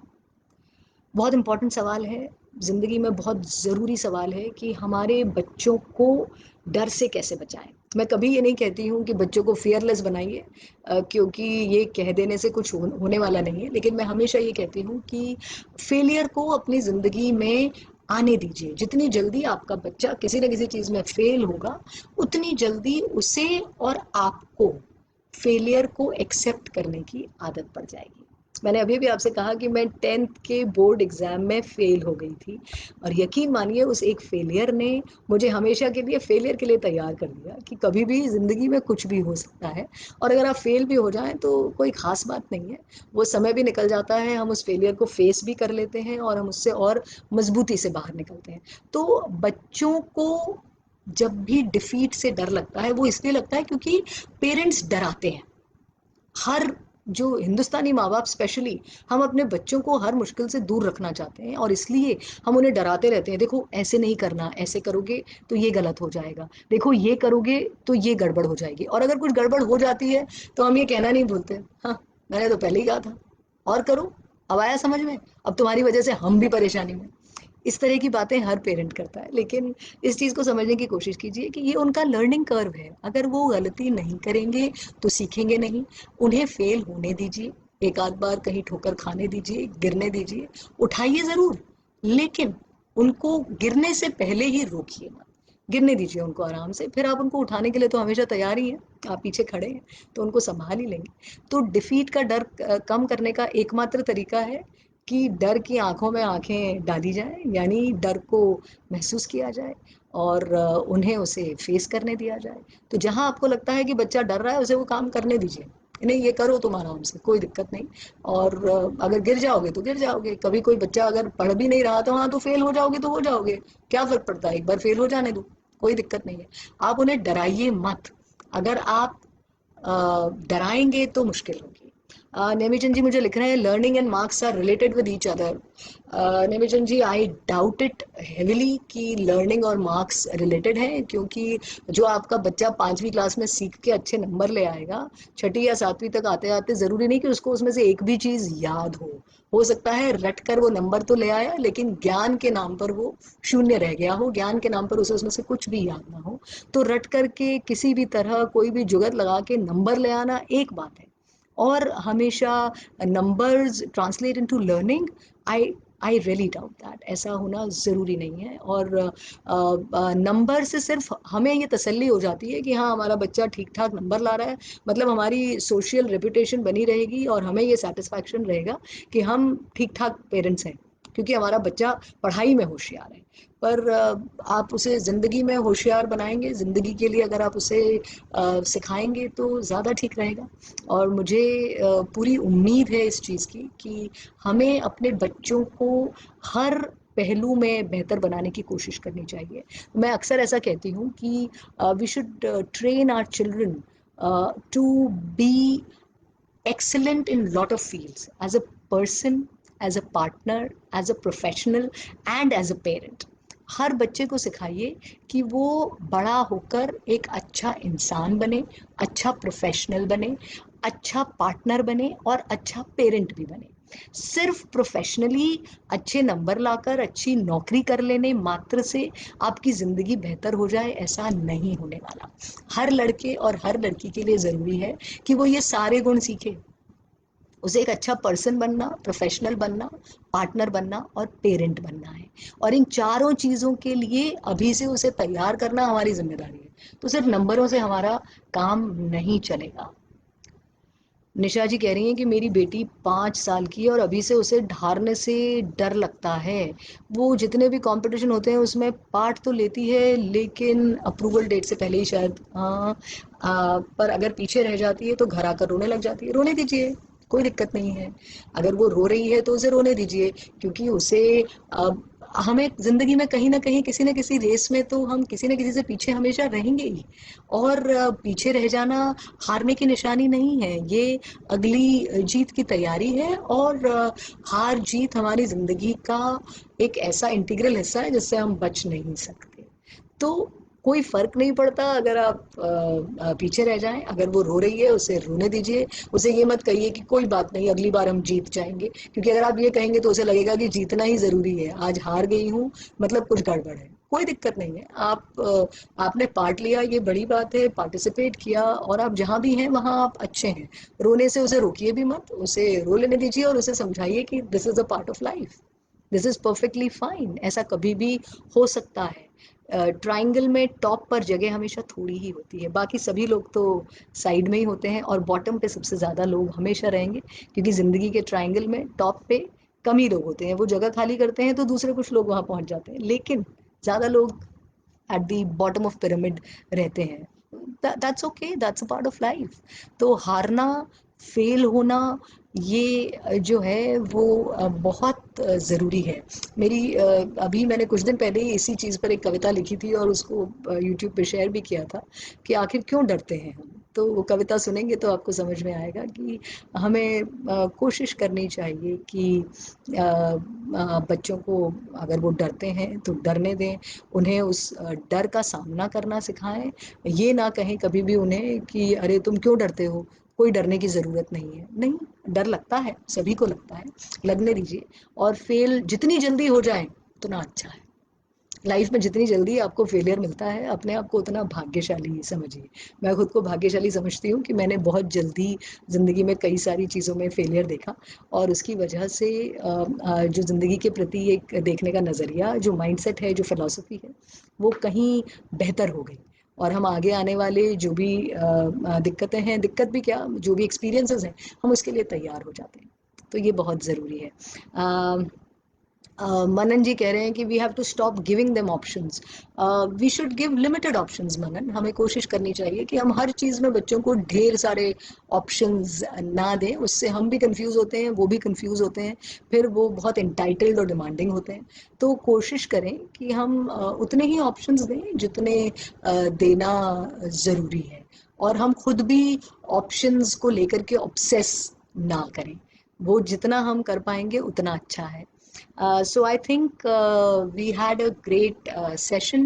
बहुत इम्पोर्टेंट सवाल है, ज़िंदगी में बहुत ज़रूरी सवाल है कि हमारे बच्चों को डर से कैसे बचाएँ। मैं कभी ये नहीं कहती हूँ कि बच्चों को फियरलेस बनाइए, क्योंकि ये कह देने से कुछ होने वाला नहीं है। लेकिन मैं हमेशा ये कहती हूँ कि फेलियर को अपनी ज़िंदगी में आने दीजिए। जितनी जल्दी आपका बच्चा किसी न किसी चीज़ में फेल होगा, उतनी जल्दी उसे और आपको फेलियर को एक्सेप्ट करने की आदत पड़ जाएगी। मैंने अभी भी आपसे कहा कि मैं 10th के बोर्ड एग्ज़ाम में फ़ेल हो गई थी, और यकीन मानिए उस एक फ़ेलियर ने मुझे हमेशा के लिए फेलियर के लिए तैयार कर दिया कि कभी भी ज़िंदगी में कुछ भी हो सकता है, और अगर आप फेल भी हो जाएँ तो कोई ख़ास बात नहीं है। वो समय भी निकल जाता है, हम उस फेलियर को फेस भी कर लेते हैं और हम उससे और मज़बूती से बाहर निकलते हैं। तो बच्चों को जब भी डिफीट से डर लगता है, वो इसलिए लगता है क्योंकि पेरेंट्स डराते हैं। हर जो हिंदुस्तानी माँ बाप स्पेशली, हम अपने बच्चों को हर मुश्किल से दूर रखना चाहते हैं, और इसलिए हम उन्हें डराते रहते हैं। देखो ऐसे नहीं करना, ऐसे करोगे तो ये गलत हो जाएगा, देखो ये करोगे तो ये गड़बड़ हो जाएगी, और अगर कुछ गड़बड़ हो जाती है तो हम ये कहना नहीं भूलते, हाँ मैंने तो पहले ही कहा था, और करो, अब आया समझ में, अब तुम्हारी वजह से हम भी परेशानी में। इस तरह की बातें हर पेरेंट करता है, लेकिन इस चीज़ को समझने की कोशिश कीजिए कि ये उनका लर्निंग कर्व है। अगर वो गलती नहीं करेंगे तो सीखेंगे नहीं। उन्हें फेल होने दीजिए, एक आध बार कहीं ठोकर खाने दीजिए, गिरने दीजिए, उठाइए ज़रूर, लेकिन उनको गिरने से पहले ही रोकिए मत। गिरने दीजिए उनको आराम से, फिर आप उनको उठाने के लिए तो हमेशा तैयार ही हैं, आप पीछे खड़े हैं, तो उनको संभाल ही लेंगे। तो डिफीट का डर कम करने का एकमात्र तरीका है कि डर की आंखों में आंखें डाली जाए, यानी डर को महसूस किया जाए, और उन्हें उसे फेस करने दिया जाए। तो जहां आपको लगता है कि बच्चा डर रहा है, उसे वो काम करने दीजिए, नहीं ये करो तुम आराम से, कोई दिक्कत नहीं। और अगर गिर जाओगे तो गिर जाओगे, कभी कोई बच्चा अगर पढ़ भी नहीं रहा तो हाँ तो फेल हो जाओगे तो हो जाओगे, क्या फर्क पड़ता है, एक बार फेल हो जाने दो, कोई दिक्कत नहीं है। आप उन्हें डराइए मत। अगर आप डराएंगे तो मुश्किल होगी। नेमीचंद जी मुझे लिख रहे हैं, learning and marks are related with each other. Nemichand ji I doubt it heavily कि लर्निंग और मार्क्स रिलेटेड हैं, क्योंकि जो आपका बच्चा 5वीं क्लास में सीख के अच्छे नंबर ले आएगा, छठी या 7वीं तक आते आते ज़रूरी नहीं कि उसको उसमें से एक भी चीज़ याद हो सकता है रट कर वो नंबर तो ले आया, लेकिन ज्ञान के नाम पर वो शून्य रह गया हो, ज्ञान के नाम पर उसे उसमें से कुछ भी याद ना हो। तो रट करके किसी भी तरह कोई भी जुगत लगा के नंबर ले आना एक बात है, और हमेशा numbers translate into learning, I I really doubt that, ऐसा होना ज़रूरी नहीं है। और नंबर से सिर्फ हमें ये तसल्ली हो जाती है कि हाँ हमारा बच्चा ठीक ठाक नंबर ला रहा है, मतलब हमारी सोशल रेपुटेशन बनी रहेगी, और हमें ये सेटिस्फैक्शन रहेगा कि हम ठीक ठाक पेरेंट्स हैं, क्योंकि हमारा बच्चा पढ़ाई में होशियार है। पर आप उसे ज़िंदगी में होशियार बनाएंगे, ज़िंदगी के लिए अगर आप उसे सिखाएंगे तो ज़्यादा ठीक रहेगा। और मुझे पूरी उम्मीद है इस चीज़ की कि हमें अपने बच्चों को हर पहलू में बेहतर बनाने की कोशिश करनी चाहिए। मैं अक्सर ऐसा कहती हूँ कि we should train our children to be excellent in lot of fields, as a person, as a partner, as a professional and as a parent। हर बच्चे को सिखाइए कि वो बड़ा होकर एक अच्छा इंसान बने, अच्छा प्रोफेशनल बने, अच्छा पार्टनर बने और अच्छा पेरेंट भी बने। सिर्फ प्रोफेशनली अच्छे नंबर लाकर अच्छी नौकरी कर लेने मात्र से आपकी ज़िंदगी बेहतर हो जाए, ऐसा नहीं होने वाला। हर लड़के और हर लड़की के लिए ज़रूरी है कि वो ये सारे गुण सीखे। उसे एक अच्छा पर्सन बनना, प्रोफेशनल बनना, पार्टनर बनना और पेरेंट बनना है, और इन चारों चीज़ों के लिए अभी से उसे तैयार करना हमारी जिम्मेदारी है। तो सिर्फ नंबरों से हमारा काम नहीं चलेगा। निशा जी कह रही हैं कि मेरी बेटी 5 साल की है और अभी से उसे ढारने से डर लगता है। वो जितने भी कंपटीशन होते हैं उसमें पार्ट तो लेती है, लेकिन अप्रूवल डेट से पहले ही शायद, हाँ, पर अगर पीछे रह जाती है तो घर आकर रोने लग जाती है। रोने दीजिए, कोई दिक्कत नहीं है। अगर वो रो रही है तो उसे रोने दीजिए, क्योंकि उसे हमें ज़िंदगी में कहीं ना कहीं किसी न किसी रेस में तो हम किसी न किसी से पीछे हमेशा रहेंगे ही, और पीछे रह जाना हारने की निशानी नहीं है, ये अगली जीत की तैयारी है। और हार जीत हमारी ज़िंदगी का एक ऐसा इंटीग्रल हिस्सा है जिससे हम बच नहीं सकते। तो कोई फर्क नहीं पड़ता अगर आप पीछे रह जाएं। अगर वो रो रही है उसे रोने दीजिए, उसे ये मत कहिए कि कोई बात नहीं अगली बार हम जीत जाएंगे, क्योंकि अगर आप ये कहेंगे तो उसे लगेगा कि जीतना ही ज़रूरी है, आज हार गई हूँ मतलब कुछ गड़बड़ है। कोई दिक्कत नहीं है। आपने पार्ट लिया, ये बड़ी बात है, पार्टिसिपेट किया, और आप जहाँ भी हैं वहाँ आप अच्छे हैं। रोने से उसे रोकिए भी मत, उसे रो लेने दीजिए और उसे समझाइए कि this is a part of life, this is perfectly fine, ऐसा कभी भी हो सकता है। ट्राइंगल में टॉप पर जगह हमेशा थोड़ी ही होती है, बाकी सभी लोग तो साइड में ही होते हैं, और बॉटम पे सबसे ज़्यादा लोग हमेशा रहेंगे, क्योंकि ज़िंदगी के ट्राइंगल में टॉप पे कम ही लोग होते हैं। वो जगह खाली करते हैं तो दूसरे कुछ लोग वहाँ पहुँच जाते हैं, लेकिन ज़्यादा लोग at the bottom of pyramid रहते हैं। That's okay, that's a part of life. तो हारना, फेल होना, ये जो है वो बहुत ज़रूरी है। अभी मैंने कुछ दिन पहले ही इसी चीज़ पर एक कविता लिखी थी और उसको यूट्यूब पे शेयर भी किया था कि आखिर क्यों डरते हैं हम। तो वो कविता सुनेंगे तो आपको समझ में आएगा कि हमें कोशिश करनी चाहिए कि बच्चों को, अगर वो डरते हैं तो डरने दें, उन्हें उस डर का सामना करना सिखाएं। ये ना कहें कभी भी उन्हें कि अरे तुम क्यों डरते हो, कोई डरने की ज़रूरत नहीं है। नहीं, डर लगता है, सभी को लगता है, लगने दीजिए। और फेल जितनी जल्दी हो जाए उतना अच्छा है। लाइफ में जितनी जल्दी आपको फेलियर मिलता है, अपने आप को उतना भाग्यशाली समझिए। मैं खुद को भाग्यशाली समझती हूँ कि मैंने बहुत जल्दी ज़िंदगी में कई सारी चीज़ों में फेलियर देखा, और उसकी वजह से जो ज़िंदगी के प्रति एक देखने का नज़रिया, जो माइंडसेट है, जो फिलॉसफी है, वो कहीं बेहतर हो गई। और हम आगे आने वाले जो भी दिक्कतें हैं, दिक्कत भी क्या, जो भी एक्सपीरियंसेस हैं, हम उसके लिए तैयार हो जाते हैं। तो ये बहुत ज़रूरी है। मनन जी कह रहे हैं कि we have to stop giving them options. We should give limited options. Manan, हमें कोशिश करनी चाहिए कि हम हर चीज़ में बच्चों को ढेर सारे ऑप्शंस ना दें, उससे हम भी कंफ्यूज होते हैं, वो भी कंफ्यूज होते हैं, फिर वो बहुत इंटाइटल्ड और डिमांडिंग होते हैं। तो कोशिश करें कि हम उतने ही ऑप्शंस दें जितने देना ज़रूरी है, और हम खुद भी ऑप्शंस को लेकर के ऑब्सेस ना करें। वो जितना हम कर पाएंगे उतना अच्छा है। So I think we had a great session.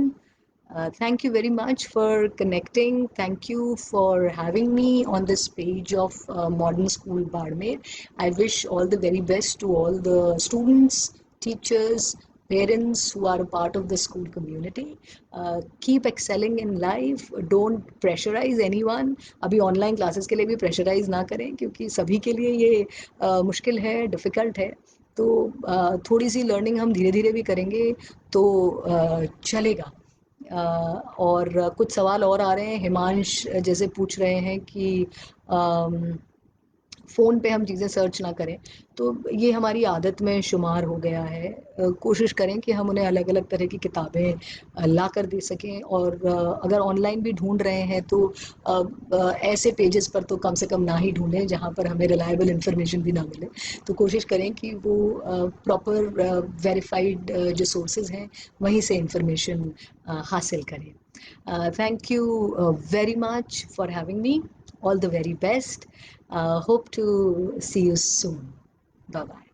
Thank you very much for connecting. Thank you for having me on this page of Modern School Barmer. I wish all the very best to all the students, teachers, parents who are a part of the school community. Keep excelling in life. Don't pressurize anyone. अभी online classes के लिए भी pressurise ना करें, क्योंकि सभी के लिए ये मुश्किल है, डिफ़िकल्ट है। तो थोड़ी सी लर्निंग हम धीरे धीरे भी करेंगे तो चलेगा। और कुछ सवाल और आ रहे हैं। हिमांश जैसे पूछ रहे हैं कि फ़ोन पे हम चीज़ें सर्च ना करें, तो ये हमारी आदत में शुमार हो गया है। कोशिश करें कि हम उन्हें अलग-अलग तरह की किताबें ला कर दे सकें, और अगर ऑनलाइन भी ढूँढ रहे हैं तो ऐसे पेजेस पर तो कम से कम ना ही ढूँढें जहाँ पर हमें रिलायबल इन्फॉर्मेशन भी ना मिले। तो कोशिश करें कि वो प्रॉपर वेरिफाइड जो सोर्सेज़ हैं वहीं से इन्फॉर्मेशन हासिल करें। Thank you very much for having me. All the very best. Hope to see you soon. Bye bye.